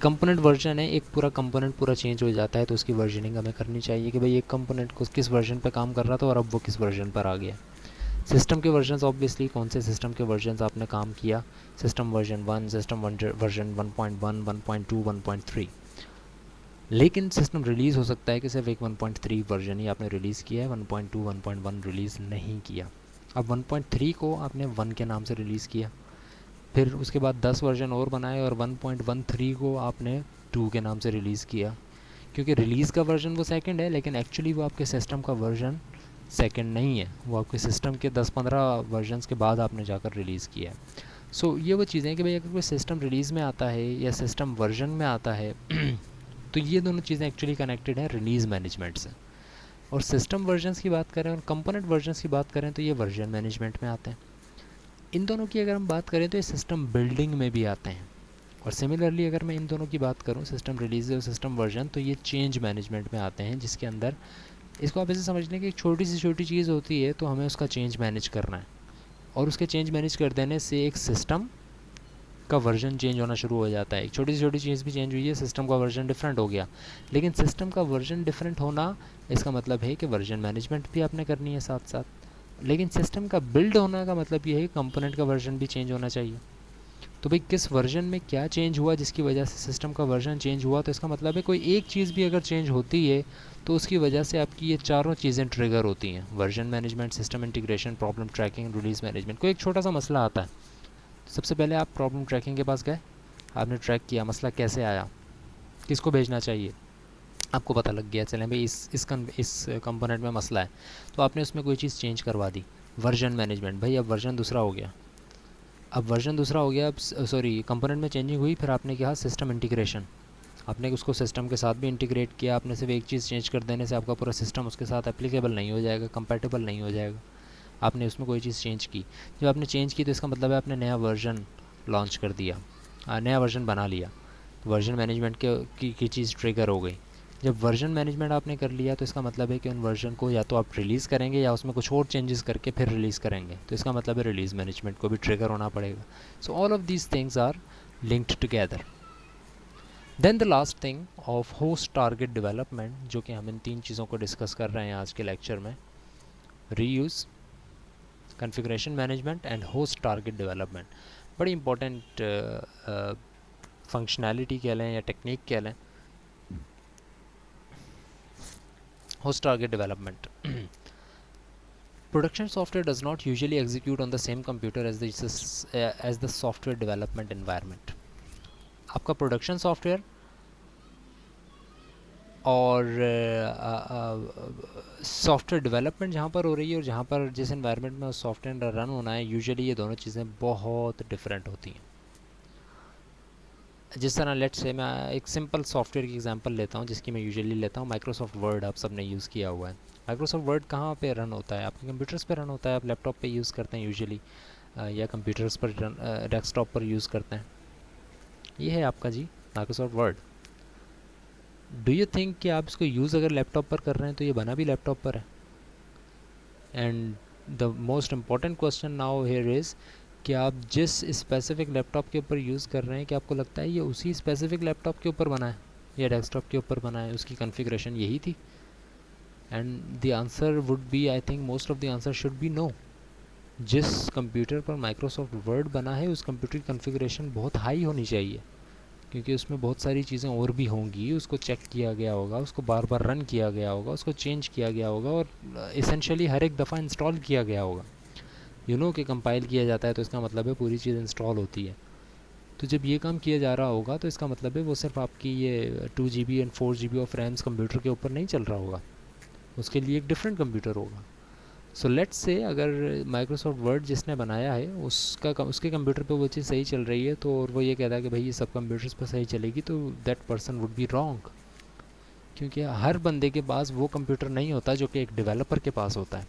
कंपोनेंट वर्जन है, एक पूरा कंपोनेंट पूरा चेंज हो जाता है तो उसकी वर्जनिंग हमें करनी चाहिए कि भाई एक कंपोनेंट को किस वर्जन पे काम कर रहा था और अब वो किस वर्जन पर आ गया. सिस्टम के वर्जन्स, ऑब्वियसली कौन से सिस्टम के वर्जन्स आपने काम किया, सिस्टम वर्जन 1, सिस्टम वर्जन 1.1, 1.2, 1.3. लेकिन सिस्टम रिलीज़ हो सकता है कि सिर्फ एक 1.3 वर्जन ही आपने रिलीज़ किया है, 1.2, 1.1 रिलीज़ नहीं किया. अब 1.3 को आपने 1 के नाम से रिलीज़ किया, फिर उसके बाद 10 वर्जन और बनाए और 1.13 को आपने 2 के नाम से रिलीज़ किया, क्योंकि रिलीज़ का वर्जन वो सेकंड है, लेकिन एक्चुअली वो आपके सिस्टम का वर्जन सेकंड नहीं है, वो आपके सिस्टम के 10-15 वर्जन्स के बाद आपने जाकर रिलीज़ किया है. सो ये वो चीज़ें हैं कि भाई अगर कोई सिस्टम रिलीज़ में आता है या सिस्टम वर्जन में आता है तो ये दोनों चीज़ें एक्चुअली कनेक्टेड हैं रिलीज़ मैनेजमेंट से. और सिस्टम वर्जन्स की बात करें और कंपोनेंट वर्जन्स की बात करें तो ये वर्जन मैनेजमेंट में आते हैं. इन दोनों की अगर हम बात करें तो ये सिस्टम बिल्डिंग में भी आते हैं. और सिमिलरली अगर मैं इन दोनों की बात करूँ, सिस्टम रिलीज़ और सिस्टम वर्जन, तो ये चेंज मैनेजमेंट में आते हैं, जिसके अंदर इसको आप ऐसे समझ लें कि एक छोटी सी छोटी चीज़ होती है तो हमें उसका चेंज मैनेज करना है, और उसके चेंज मैनेज कर देने से एक सिस्टम का वर्जन चेंज होना शुरू हो जाता है. एक छोटी सी छोटी चीज़ भी चेंज हुई है, सिस्टम का वर्जन डिफरेंट हो गया. लेकिन सिस्टम का वर्जन डिफरेंट होना इसका मतलब है कि वर्जन मैनेजमेंट भी आपने करनी है साथ साथ. लेकिन सिस्टम का बिल्ड होना का मतलब ये है कि कंपोनेंट का वर्जन भी चेंज होना चाहिए. तो भाई किस वर्जन में क्या चेंज हुआ जिसकी वजह से सिस्टम का वर्जन चेंज हुआ, तो इसका मतलब है कोई एक चीज़ भी अगर चेंज होती है तो उसकी वजह से आपकी ये चारों चीज़ें ट्रिगर होती हैं, version management, system integration, problem tracking, release management. कोई एक छोटा सा मसला आता है, सबसे पहले आप प्रॉब्लम ट्रैकिंग के पास गए, आपने ट्रैक किया मसला कैसे आया, किसको भेजना चाहिए, आपको पता लग गया चलें भाई इस कंपोनेंट में मसला है, तो आपने उसमें कोई चीज़ चेंज करवा दी. वर्जन मैनेजमेंट, भाई अब वर्जन दूसरा हो गया, अब सॉरी कंपोनेंट में चेंजिंग हुई, फिर आपने किया सिस्टम इंटीग्रेशन, आपने उसको सिस्टम के साथ भी इंटीग्रेट किया. आपने सिर्फ एक चीज़ चेंज कर देने से आपका पूरा सिस्टम उसके साथ एप्लीकेबल नहीं हो जाएगा, कंपैटिबल नहीं हो जाएगा. आपने उसमें कोई चीज़ चेंज की, जब आपने चेंज की तो इसका मतलब है आपने नया वर्जन लॉन्च कर दिया, नया वर्जन बना लिया, तो वर्जन मैनेजमेंट की चीज़ ट्रिगर हो गई. जब वर्जन मैनेजमेंट आपने कर लिया तो इसका मतलब है कि उन वर्जन को या तो आप रिलीज़ करेंगे या उसमें कुछ और चेंजेस करके फिर रिलीज़ करेंगे, तो इसका मतलब है रिलीज़ मैनेजमेंट को भी ट्रिगर होना पड़ेगा. So all of these things are linked together. Then the last thing of host target development, जो कि हम इन 3 चीज़ों को डिस्कस कर रहे हैं आज के लेक्चर में, reuse, configuration management and host target development. बड़ी इंपॉर्टेंट फंक्शनैलिटी कह लें या टेक्निक कह लें। Host target development, production software does not usually execute on the same computer as the software development environment. आपका प्रोडक्शन सॉफ्टवेयर और software development जहाँ पर हो रही है और जहाँ पर जिस एनवायरनमेंट में सॉफ्टवेयर रन होना है, यूजुअली ये दोनों चीज़ें बहुत डिफरेंट होती हैं। जिस तरह लेट्स से मैं एक सिंपल सॉफ्टवेयर की एग्जांपल लेता हूँ, जिसकी मैं यूजुअली लेता हूँ माइक्रोसॉफ्ट वर्ड। आप सब ने यूज़ किया हुआ है। माइक्रोसॉफ्ट वर्ड कहाँ पे रन होता है? आपके कंप्यूटर्स पे रन होता है, आप लैपटॉप पे यूज़ करते हैं यूजुअली, या कंप्यूटर्स पर डेस्कटॉप पर यूज़ करते हैं। ये है आपका जी Microsoft Word. Do you think कि आप इसको यूज़ अगर लैपटॉप पर कर रहे हैं तो ये बना भी लैपटॉप पर है? And the most important question now here is कि आप जिस स्पेसिफिक लैपटॉप के ऊपर यूज़ कर रहे हैं, कि आपको लगता है ये उसी स्पेसिफिक लैपटॉप के ऊपर बना है या डेस्कटॉप के ऊपर बना है, उसकी कॉन्फ़िगरेशन यही थी? And the answer would be, I think most of the answer should be no. जिस कंप्यूटर पर माइक्रोसॉफ्ट वर्ड बना है उस कंप्यूटर की कॉन्फ़िगरेशन बहुत हाई होनी चाहिए, क्योंकि उसमें बहुत सारी चीज़ें और भी होंगी। उसको चेक किया गया होगा, उसको बार बार रन किया गया होगा, उसको चेंज किया गया होगा और इसेंशियली हर एक दफ़ा इंस्टॉल किया गया होगा। कि कंपाइल किया जाता है तो इसका मतलब है पूरी चीज़ इंस्टॉल होती है। तो जब ये काम किया जा रहा होगा तो इसका मतलब है वो सिर्फ आपकी ये 2 GB and 4 GB of RAMs computer के ऊपर नहीं चल रहा होगा, उसके लिए एक डिफरेंट कंप्यूटर होगा। सो लेट्स से अगर माइक्रोसॉफ्ट वर्ड जिसने बनाया है उसके कंप्यूटर पे वो चीज़ सही चल रही है, तो और वो ये कहता है कि भाई ये सब कंप्यूटर्स पर सही चलेगी, तो that person would be wrong. क्योंकि हर बंदे के पास वो कंप्यूटर नहीं होता जो कि एक डेवलपर के पास होता है।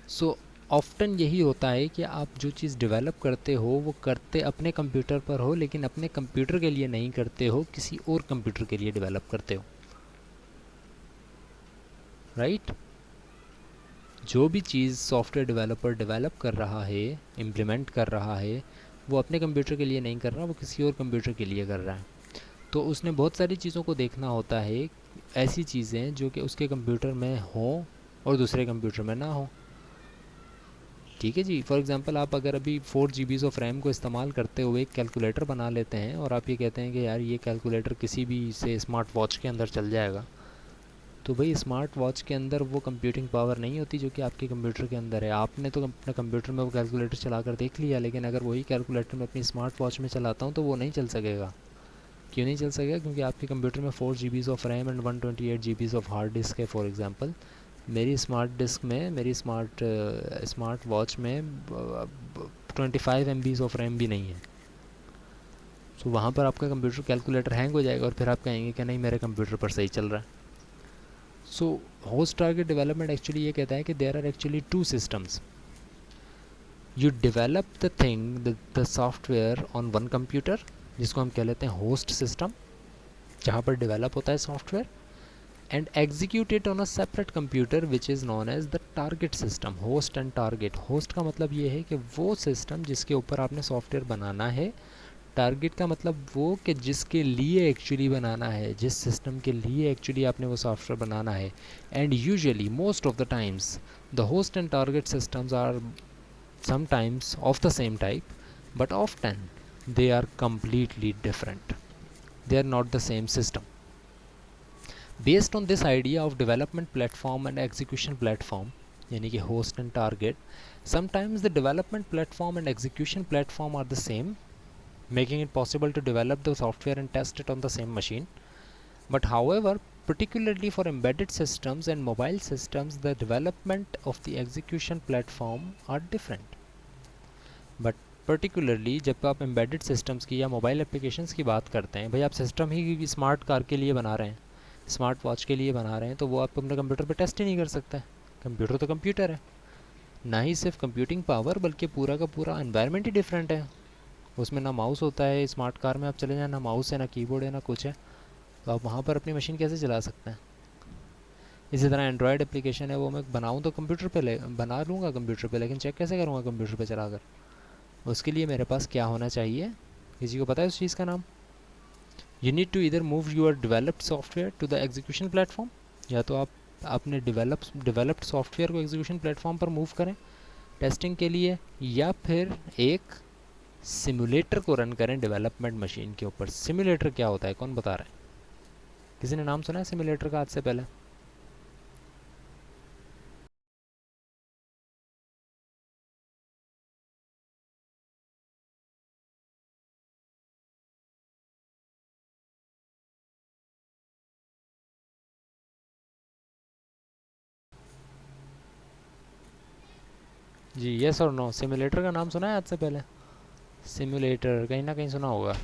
सो ऑफ्टन यही होता है कि आप जो चीज़ डेवलप करते हो वो करते अपने कंप्यूटर पर हो, लेकिन अपने कंप्यूटर के लिए नहीं करते हो, किसी और कंप्यूटर के लिए डेवलप करते हो, राइट? जो भी चीज़ सॉफ्टवेयर डेवलपर डेवलप कर रहा है, इम्प्लीमेंट कर रहा है, वो अपने कंप्यूटर के लिए नहीं कर रहा, वो किसी और कंप्यूटर के लिए कर रहा है। तो उसने बहुत सारी चीज़ों को देखना होता है, ऐसी चीज़ें जो कि उसके कंप्यूटर में हों और दूसरे कंप्यूटर में ना हो। ठीक है जी। फॉर एग्जांपल आप अगर अभी 4 GB ऑफ रैम को इस्तेमाल करते हुए एक कैलकुलेटर बना लेते हैं और आप ये कहते हैं कि यार ये कैलकुलेटर किसी भी से स्मार्ट वॉच के अंदर चल जाएगा, तो भाई स्मार्ट वॉच के अंदर वो कंप्यूटिंग पावर नहीं होती जो कि आपके कंप्यूटर के अंदर है। आपने तो अपने कंप्यूटर में वो कैलकुलेटर चला कर देख लिया, लेकिन अगर वही कैलकुलेटर मैं अपनी स्मार्ट वॉच में चलाता हूँ तो वो नहीं चल सकेगा। क्यों नहीं चल सकेगा? क्योंकि आपके कंप्यूटर में 4 GB of RAM and 128 GB of hard disk है। फॉर एग्जांपल मेरी स्मार्ट डिस्क में, मेरी स्मार्ट वॉच में 25 MB ऑफ रैम भी नहीं है। सो वहाँ पर आपका कंप्यूटर कैलकुलेटर हैंग हो जाएगा और फिर आप कहेंगे कि नहीं मेरे कंप्यूटर पर सही चल रहा है। So host target development actually ये कहता है कि there are actually 2 systems. You develop the thing, the software on one computer, जिसको हम कह लेते हैं होस्ट सिस्टम, जहाँ पर डेवलप होता है software, and execute it on a separate computer which is known as the target system. Host and target, host का मतलब ये है कि वो सिस्टम जिसके ऊपर आपने सॉफ्टवेयर बनाना है, टारगेट का मतलब वो कि जिसके लिए एक्चुअली बनाना है, जिस सिस्टम के लिए एक्चुअली आपने वो सॉफ्टवेयर बनाना है। And usually most of the times the host and target systems are sometimes of the same type, but often they are completely different. They are not the same system. Based on this idea of development platform and execution platform, यानी कि host and target, sometimes the development platform and execution platform are the same, making it possible to develop the software and test it on the same machine. But however, particularly for embedded systems and mobile systems, the development of the execution platform are different. But particularly जब आप embedded systems की या mobile applications की बात करते हैं, भाई आप सिस्टम ही स्मार्ट कार के लिए बना रहे हैं, स्मार्ट वॉच के लिए बना रहे हैं, तो वो आप अपने कंप्यूटर पे टेस्ट ही नहीं कर सकते। कंप्यूटर तो कंप्यूटर है, ना ही सिर्फ कंप्यूटिंग पावर बल्कि पूरा का पूरा एनवायरनमेंट ही डिफरेंट है। उसमें ना माउस होता है, स्मार्ट कार में आप चले जाए ना माउस है, ना कीबोर्ड है, ना कुछ है, तो आप वहाँ पर अपनी मशीन कैसे चला सकते हैं? इसी तरह एंड्रॉयड एप्लीकेशन है, वो मैं बनाऊँ तो कंप्यूटर पे बना लूँगा कंप्यूटर पे, लेकिन चेक कैसे करूँगा कंप्यूटर पे चला कर? उसके लिए मेरे पास क्या होना चाहिए? किसी को पता है उस चीज़ का नाम? यू नीड टू इधर move your developed software to the execution platform, या तो आप अपने डेवलप्ड सॉफ्टवेयर को एग्जीक्यूशन प्लेटफॉर्म पर मूव करें टेस्टिंग के लिए, या फिर एक सिमुलेटर को रन करें डेवलपमेंट मशीन के ऊपर। सिमुलेटर क्या होता है, कौन बता रहा है? किसी ने नाम सुना है सिमुलेटर का आज से पहले? जी, यस और नो, सिमुलेटर का नाम सुना है आज से पहले? सिमुलेटर कहीं ना कहीं सुना होगा।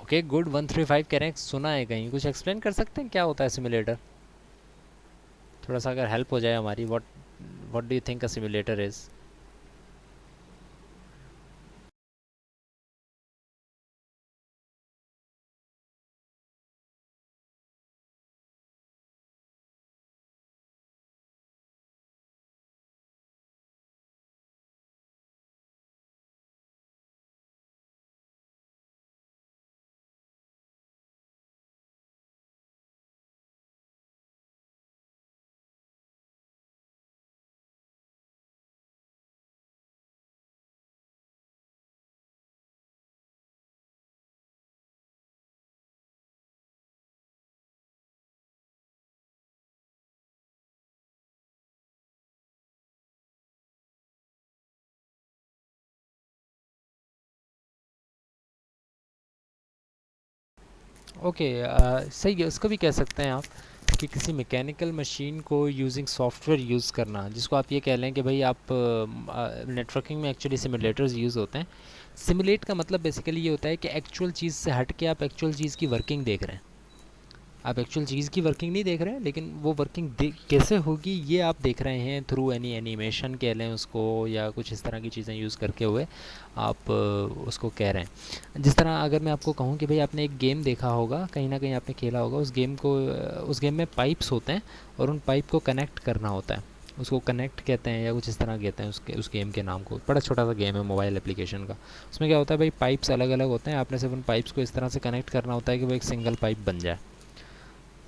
ओके गुड, 135 कह रहे हैं सुना है कहीं। कुछ एक्सप्लेन कर सकते हैं क्या होता है सिमुलेटर? थोड़ा सा अगर हेल्प हो जाए हमारी। What do you think a simulator is? Okay, सही है, उसको भी कह सकते हैं आप कि किसी मैकेनिकल मशीन को यूजिंग सॉफ्टवेयर यूज़ करना, जिसको आप ये कह लें कि भाई आप नेटवर्किंग में एक्चुअली सिमुलेटर्स यूज़ होते हैं। सिमुलेट का मतलब बेसिकली ये होता है कि एक्चुअल चीज़ से हट के आप एक्चुअल चीज़ की वर्किंग देख रहे हैं। आप एक्चुअल चीज़ की वर्किंग नहीं देख रहे हैं, लेकिन वो वर्किंग कैसे होगी ये आप देख रहे हैं थ्रू एनी एनिमेशन कह लें उसको, या कुछ इस तरह की चीज़ें यूज़ करके हुए आप उसको कह रहे हैं। जिस तरह अगर मैं आपको कहूँ कि भाई आपने एक गेम देखा होगा, कहीं ना कहीं आपने खेला होगा उस गेम को, उस गेम में पाइप्स होते हैं और उन पाइप को कनेक्ट करना होता है, उसको कनेक्ट कहते हैं या कुछ इस तरह कहते हैं उस गेम के नाम को। बड़ा छोटा सा गेम है मोबाइल एप्लीकेशन का। उसमें क्या होता है भाई, पाइप्स अलग अलग होते हैं, आपने सिर्फ उन पाइप्स को इस तरह से कनेक्ट करना होता है कि वो एक सिंगल पाइप बन जाए।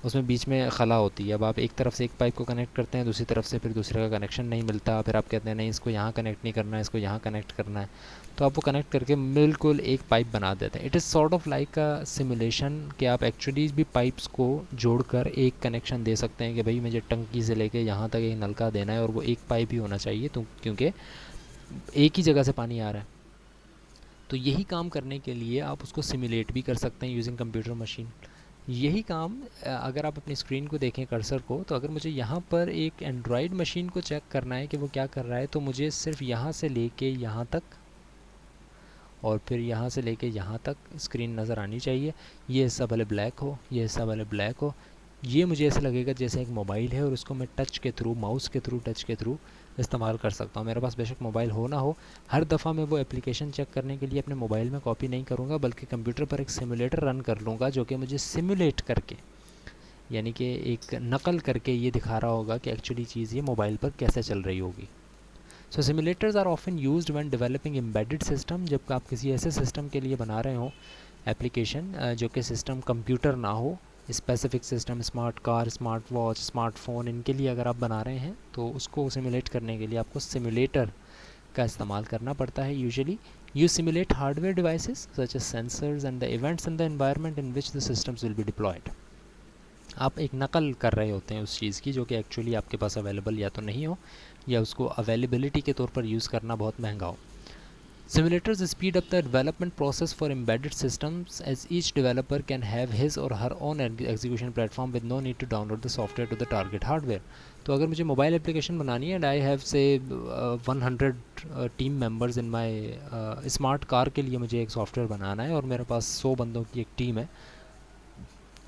उसमें बीच में खला होती है। अब आप एक तरफ से एक पाइप को कनेक्ट करते हैं, दूसरी तरफ से फिर दूसरे का कनेक्शन नहीं मिलता, फिर आप कहते हैं नहीं इसको यहाँ कनेक्ट नहीं करना है, इसको यहाँ कनेक्ट करना है, तो आप वो कनेक्ट करके बिल्कुल एक पाइप बना देते हैं। It is sort of like a simulation कि आप एक्चुअली भी पाइप्स को जोड़कर एक कनेक्शन दे सकते हैं कि भाई मुझे टंकी से लेके यहाँ तक एक नलका देना है और वो एक पाइप ही होना चाहिए, तो क्योंकि एक ही जगह से पानी आ रहा है। तो यही काम करने के लिए आप उसको सिमुलेट भी कर सकते हैं यूजिंग कंप्यूटर मशीन। यही काम अगर आप अपनी स्क्रीन को देखें कर्सर को, तो अगर मुझे यहाँ पर एक एंड्रॉयड मशीन को चेक करना है कि वो क्या कर रहा है, तो मुझे सिर्फ यहाँ से लेके यहाँ तक और फिर यहाँ से लेके यहाँ तक स्क्रीन नज़र आनी चाहिए। ये हिस्सा भले ब्लैक हो, ये हिस्सा भले ब्लैक हो, ये मुझे ऐसा लगेगा जैसे एक मोबाइल है और उसको मैं टच के थ्रू, माउस के थ्रू, टच के थ्रू इस्तेमाल कर सकता हूँ। मेरे पास बेशक मोबाइल हो ना हो, हर दफ़ा मैं वो एप्लीकेशन चेक करने के लिए अपने मोबाइल में कॉपी नहीं करूँगा, बल्कि कंप्यूटर पर एक सिमुलेटर रन कर लूँगा जो कि मुझे सिमुलेट करके, यानी कि एक नकल करके ये दिखा रहा होगा कि एक्चुअली चीज़ ये मोबाइल पर कैसे चल रही होगी। So simulators are often used when developing embedded system, जब आप किसी ऐसे सिस्टम के लिए बना रहे हो एप्लीकेशन जो कि सिस्टम कंप्यूटर ना हो, specific system, smart car, smart watch, smartphone, इनके लिए अगर आप बना रहे हैं तो उसको सिमुलेट करने के लिए आपको सिमुलेटर का इस्तेमाल करना पड़ता है। Usually you simulate hardware devices such as sensors and the events in the environment in which the systems will be deployed. आप एक नकल कर रहे होते हैं उस चीज़ की जो कि एक्चुअली आपके पास अवेलेबल या तो नहीं हो, या उसको अवेलेबिलिटी के तौर पर यूज़ करना बहुत महंगा हो। Simulators speed up the development process for embedded systems as each developer can have his or her own execution platform with no need to download the software to the target hardware. तो अगर मुझे mobile application बनानी है and I have से 100 team members in my smart car के लिए मुझे एक सॉफ्टवेयर बनाना है और मेरे पास 100 बंदों की एक टीम है,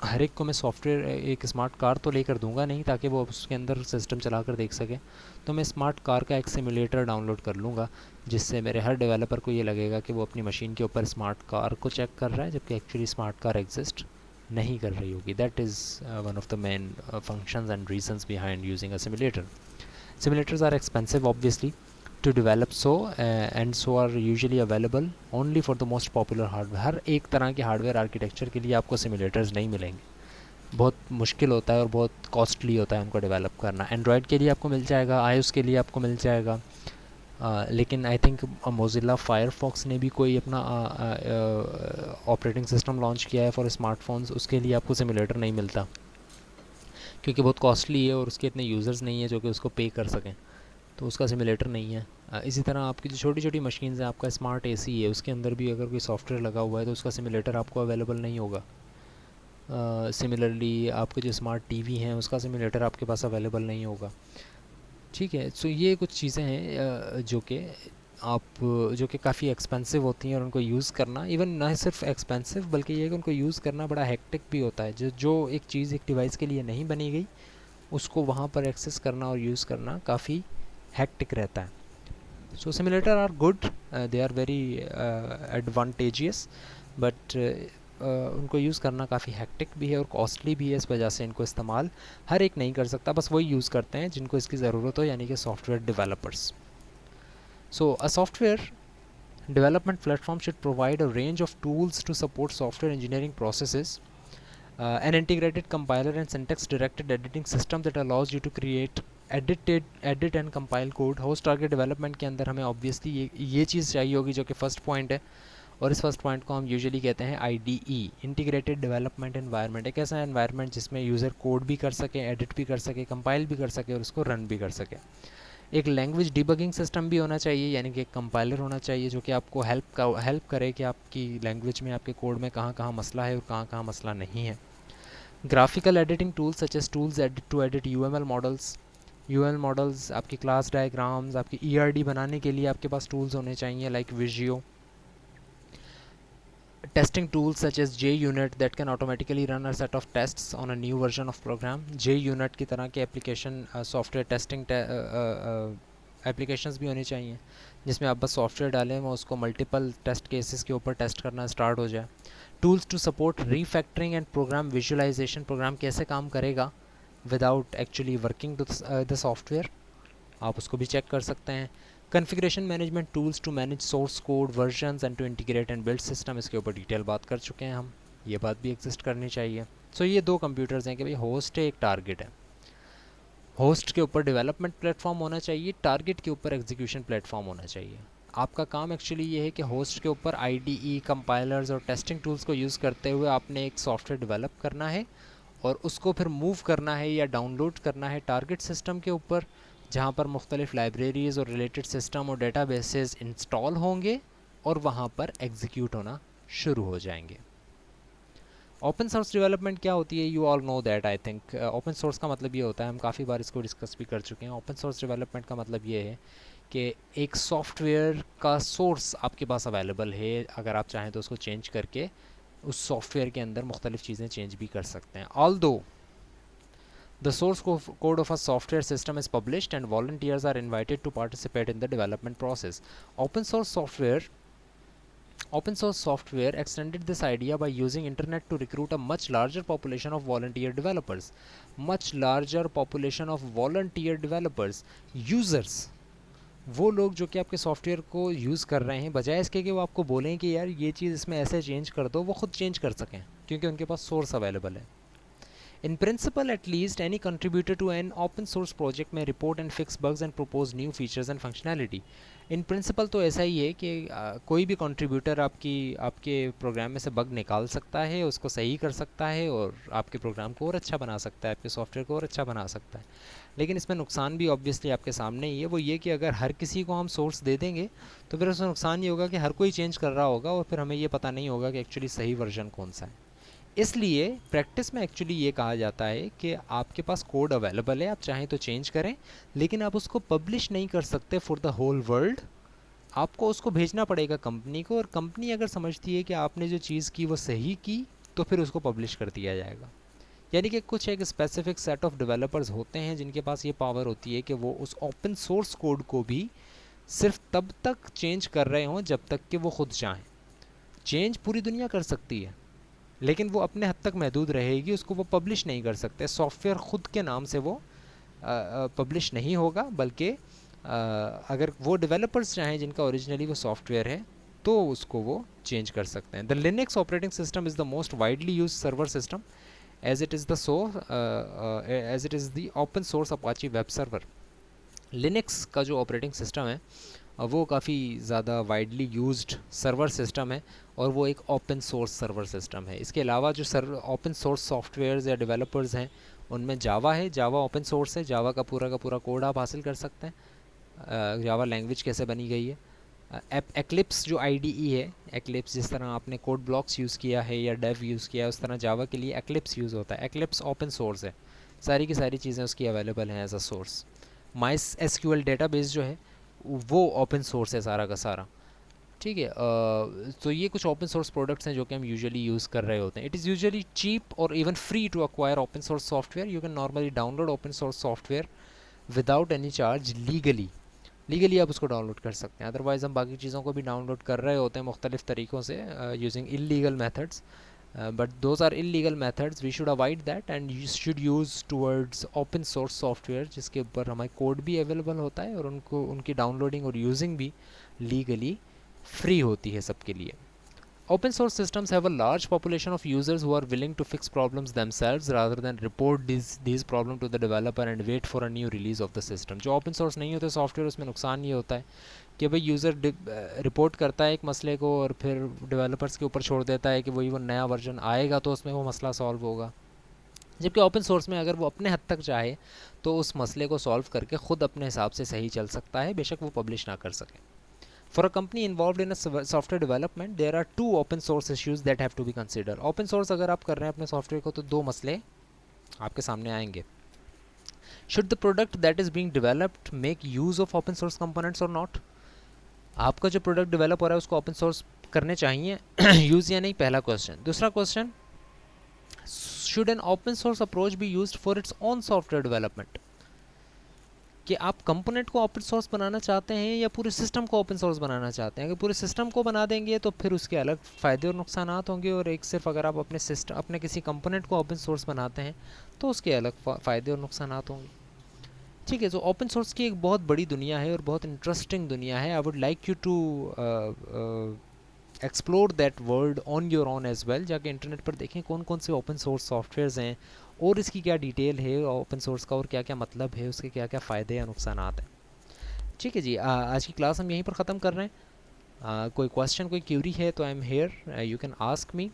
हर एक को मैं सॉफ्टवेयर एक स्मार्ट कार तो लेकर दूंगा नहीं ताकि वो उसके अंदर सिस्टम चला कर देख सके, तो मैं स्मार्ट कार का एक सिमुलेटर डाउनलोड कर लूँगा जिससे मेरे हर डेवलपर को ये लगेगा कि वो अपनी मशीन के ऊपर स्मार्ट कार को चेक कर रहा है जबकि एक्चुअली स्मार्ट कार एग्जिस्ट नहीं कर रही होगी. That is one of the main functions and reasons behind using a simulator. Simulators are expensive obviously to develop and so are usually available only for the most popular hardware. हर एक तरह के hardware architecture के लिए आपको simulators नहीं मिलेंगे, बहुत मुश्किल होता है और बहुत कॉस्टली होता है उनको डेवलप करना. एंड्रॉयड के लिए आपको मिल जाएगा, iOS के लिए आपको मिल जाएगा, लेकिन आई थिंक मोजिला फायरफॉक्स ने भी कोई अपना ऑपरेटिंग सिस्टम लॉन्च किया है फॉर स्मार्टफोन्स, उसके लिए आपको सिमुलेटर नहीं मिलता क्योंकि बहुत कॉस्टली है और उसके इतने यूज़र्स नहीं है जो कि उसको पे कर सकें, तो उसका सिमुलेटर नहीं है. इसी तरह आपकी जो छोटी छोटी मशीन्स हैं, आपका स्मार्ट एसी है, उसके अंदर भी अगर कोई सॉफ्टवेयर लगा हुआ है तो उसका सिमुलेटर आपको अवेलेबल नहीं होगा. सिमिलरली आपके जो स्मार्ट टीवी हैं उसका सिमुलेटर आपके पास अवेलेबल नहीं होगा. ठीक है, सो ये कुछ चीज़ें हैं जो कि काफ़ी एक्सपेंसिव होती हैं और उनको यूज़ करना इवन ना सिर्फ एक्सपेंसिव बल्कि ये कि उनको यूज़ करना बड़ा हेक्टिक भी होता है. जो एक चीज़ एक डिवाइस के लिए नहीं बनी गई उसको वहाँ पर एक्सेस करना और यूज़ करना काफ़ी हेक्टिक रहता है. So simulator are good, they are very advantageous, but उनको यूज़ करना काफ़ी हेक्टिक भी है और कॉस्टली भी है. इस वजह से इनको इस्तेमाल हर एक नहीं कर सकता, बस वही यूज़ करते हैं जिनको इसकी ज़रूरत हो, यानी कि software developers. So a software development platform should provide a range of tools to support software engineering processes. An integrated compiler and syntax directed editing system that allows you to create edit and compile code. Host target development के अंदर हमें obviously ये चीज़ चाहिए होगी जो कि first point है, और इस फर्स्ट पॉइंट को हम यूजुअली कहते हैं IDE, इंटीग्रेटेड डेवलपमेंट एनवायरनमेंट. एक ऐसा एनवायरनमेंट जिसमें यूज़र कोड भी कर सके, एडिट भी कर सके, कंपाइल भी कर सके और उसको रन भी कर सके. एक लैंग्वेज डिबगिंग सिस्टम भी होना चाहिए, यानी कि एक कंपाइलर होना चाहिए जो कि आपको हेल्प करे कि आपकी लैंग्वेज में, आपके कोड में कहाँ कहाँ मसला है और कहाँ कहाँ मसला नहीं है. Graphical editing tools such as tools to edit UML models, आपकी क्लास डायग्राम्स, आपकी ERD बनाने के लिए आपके पास टूल्स होने चाहिए like विजियो. Testing tools such as JUnit that can automatically run a set of tests on a new version of program. JUnit की तरह के एप्लीकेशन सॉफ्टवेयर टेस्टिंग एप्लीकेशंस भी होने चाहिए जिसमें आप बस सॉफ्टवेयर डालें वो उसको मल्टीपल टेस्ट केसेस के ऊपर टेस्ट करना स्टार्ट हो जाए. Tools to support refactoring and program visualization, program कैसे काम करेगा without actually working the software, आप उसको भी चेक कर सकते हैं. Configuration management tools to manage source code versions and to integrate and build system, इसके ऊपर डिटेल बात कर चुके हैं हम, ये बात भी एग्जिस्ट करनी चाहिए. सो ये दो कंप्यूटर्स हैं कि भाई होस्ट है, एक टारगेट है. होस्ट के ऊपर डेवलपमेंट प्लेटफॉर्म होना चाहिए, टारगेट के ऊपर एग्जीक्यूशन प्लेटफॉर्म होना चाहिए. आपका काम एक्चुअली ये है कि होस्ट के ऊपर IDE, कंपाइलर्स और टेस्टिंग टूल्स को यूज़ करते हुए आपने एक सॉफ्टवेयर डेवलप करना है और उसको फिर मूव करना है या डाउनलोड करना है टारगेट सिस्टम के ऊपर, जहाँ पर मुख्तलिफ़ लाइब्रेरीज़ और रिलेटेड सिस्टम और डेटाबेसेस इंस्टॉल होंगे और वहाँ पर एग्जीक्यूट होना शुरू हो जाएंगे. ओपन सोर्स डेवलपमेंट क्या होती है? You all know that I think. Open source का मतलब ये होता है, हम काफ़ी बार इसको डिस्कस भी कर चुके हैं. ओपन सोर्स डेवलपमेंट का मतलब ये है कि एक सॉफ्टवेयर का सोर्स आपके पास अवेलेबल है, अगर आप चाहें तो उसको चेंज करके उस सॉफ्टवेयर के अंदर मुख्तलिफ़ चीज़ें चेंज भी कर सकते हैं. Although the source code of a software system is published and volunteers are invited to participate in the development process. Open source software extended this idea by using internet to recruit a much larger population of volunteer developers. Users, वो लोग जो कि आपके software को use कर रहे हैं, बजाय इसके कि वो आपको बोलें कि यार ये चीज़ इसमें ऐसे चेंज कर दो, वो खुद चेंज कर सकें क्योंकि उनके पास सोर्स अवेलेबल है. In principle, at least, any contributor to an open source project may report and fix bugs and propose new features and functionality. In principle तो ऐसा ही है कि कोई भी कंट्रीब्यूटर आपके प्रोग्राम में से बग निकाल सकता है, उसको सही कर सकता है और आपके प्रोग्राम को और अच्छा बना सकता है, आपके सॉफ्टवेयर को और अच्छा बना सकता है। लेकिन इसमें नुकसान भी ऑब्वियसली आपके सामने ही है, वो ये कि अगर हर किसी को हम सोर्स दे देंगे तो फिर उसमें नुकसान ये होगा कि हर कोई चेंज कर रहा होगा और फिर हमें ये पता नहीं होगा कि एक्चुअली सही वर्जन कौन सा है। इसलिए प्रैक्टिस में एक्चुअली ये कहा जाता है कि आपके पास कोड अवेलेबल है, आप चाहें तो चेंज करें, लेकिन आप उसको पब्लिश नहीं कर सकते फॉर द होल वर्ल्ड। आपको उसको भेजना पड़ेगा कंपनी को, और कंपनी अगर समझती है कि आपने जो चीज़ की वो सही की तो फिर उसको पब्लिश कर दिया जाएगा। यानी कि कुछ एक स्पेसिफिक सेट ऑफ डेवलपर्स होते हैं जिनके पास ये पावर होती है कि वो उस ओपन सोर्स कोड को भी सिर्फ तब तक चेंज कर रहे हों जब तक कि वो खुद चाहें। चेंज पूरी दुनिया कर सकती है लेकिन वो अपने हद तक महदूद रहेगी, उसको वो पब्लिश नहीं कर सकते। सॉफ्टवेयर ख़ुद के नाम से वो पब्लिश नहीं होगा, बल्कि अगर वो डेवलपर्स चाहें जिनका ओरिजिनली वो सॉफ्टवेयर है तो उसको वो चेंज कर सकते हैं। The Linux operating system is the most widely use server system as it is the open source Apache web server. Linux का जो ऑपरेटिंग सिस्टम है वो काफ़ी ज़्यादा वाइडली यूज्ड सर्वर सिस्टम है और वो एक ओपन सोर्स सर्वर सिस्टम है। इसके अलावा जो ओपन सोर्स सॉफ्टवेयर्स या डेवलपर्स हैं उनमें जावा है, जावा ओपन सोर्स है, जावा का पूरा कोड आप हासिल कर सकते हैं। जावा लैंग्वेज कैसे बनी गई है। एक्लिप्स जो IDE है, एक्लिप्स जिस तरह आपने कोड ब्लॉक्स यूज़ किया है या डेव यूज़ किया है उस तरह जावा के लिए एक्लिप्स यूज़ होता है। एक्लिप्स ओपन सोर्स है, सारी की सारी चीज़ें उसकी अवेलेबल हैं as a source. MySQL database जो है वो ओपन सोर्स है सारा का सारा, ठीक है। तो ये कुछ ओपन सोर्स प्रोडक्ट्स हैं जो कि हम यूजुअली यूज़ कर रहे होते हैं। इट इज़ यूजुअली चीप और even free to acquire open source software. You can normally download open source software without any charge legally आप उसको डाउनलोड कर सकते हैं। अदरवाइज़ हम बाकी चीज़ों को भी डाउनलोड कर रहे होते हैं मुख्तलिफ़ तरीक़ों से using illegal methods, but those are illegal methods. We should avoid that and you should use towards open source software जिसके ऊपर हमारे कोड भी अवेलेबल होता है और उनको उनकी डाउनलोडिंग और यूजिंग भी लीगली फ्री होती है सबके लिए। Open source systems have a large population of users who are willing to fix problems themselves rather than report these problems to the developer and wait for a new release of the system. जो open source नहीं होते software उसमें नुकसान ये होता है कि भाई यूज़र रिपोर्ट करता है एक मसले को और फिर डेवलपर्स के ऊपर छोड़ देता है कि वही वो नया वर्जन आएगा तो उसमें वो मसला सॉल्व होगा। जबकि ओपन सोर्स में अगर वो अपने हद तक चाहे तो उस मसले को सॉल्व करके ख़ुद अपने हिसाब से सही चल सकता है, बेशक वो पब्लिश ना कर सके। For a company involved in a software development, there are two open source issues that have to be considered. Open source अगर आप कर रहे हैं अपने सॉफ्टवेयर को तो दो मसले आपके सामने आएंगे। Should the product that is being developed make use of open source components or not? आपका जो प्रोडक्ट डेवलप हो रहा है उसको ओपन सोर्स करने चाहिए यूज़ या नहीं, पहला क्वेश्चन। दूसरा question, should an open source approach be used for its own software development? कि आप कंपोनेंट को ओपन सोर्स बनाना चाहते हैं या पूरे सिस्टम को ओपन सोर्स बनाना चाहते हैं। अगर पूरे सिस्टम को बना देंगे तो फिर उसके अलग फ़ायदे और नुकसान होंगे, और एक सिर्फ अगर आप अपने किसी कंपोनेंट को ओपन सोर्स बनाते हैं तो उसके अलग फ़ायदे और नुकसान होंगे, ठीक है। तो ओपन सोर्स की एक बहुत बड़ी दुनिया है और बहुत इंटरेस्टिंग दुनिया है। I would like you to explore that world on your own as well. जाके इंटरनेट पर देखें कौन कौन से ओपन सोर्स सॉफ्टवेयर्स हैं और इसकी क्या डिटेल है ओपन सोर्स का और क्या क्या मतलब है, उसके क्या क्या फ़ायदे या नुकसान हैं, ठीक है जी। आज की क्लास हम यहीं पर ख़त्म कर रहे हैं। कोई क्वेश्चन कोई क्यूरी है तो I am here, you can ask me.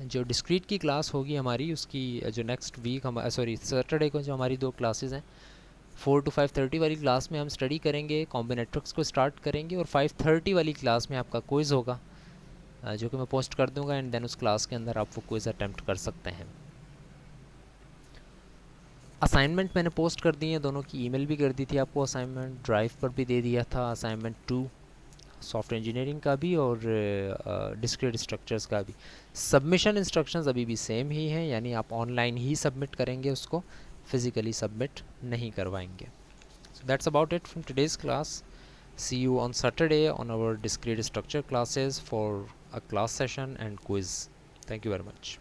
जो डिस्क्रीट की क्लास होगी हमारी उसकी जो नेक्स्ट वीक हम सैटरडे को जो हमारी 2 क्लासेस हैं 4 to 5:30 वाली क्लास में हम स्टडी करेंगे, कॉम्बिनेट्रिक्स को स्टार्ट करेंगे, और 5:30 वाली क्लास में आपका क्विज़ होगा जो कि मैं पोस्ट कर दूंगा, एंड देन उस क्लास के अंदर आप वो क्विज़ अटैम्प्ट कर सकते हैं। असाइनमेंट मैंने पोस्ट कर दी है, दोनों की ईमेल भी कर दी थी आपको, असाइनमेंट ड्राइव पर भी दे दिया था, असाइनमेंट 2 सॉफ्टवेयर इंजीनियरिंग का भी और डिस्क्रीट स्ट्रक्चर्स का भी। सबमिशन इंस्ट्रक्शंस अभी भी सेम ही हैं, यानी आप ऑनलाइन ही सबमिट करेंगे, उसको फिज़िकली सबमिट नहीं करवाएंगे। So that's about it from today's class. See you on Saturday on our discrete structure classes for a class session and quiz. Thank you very much.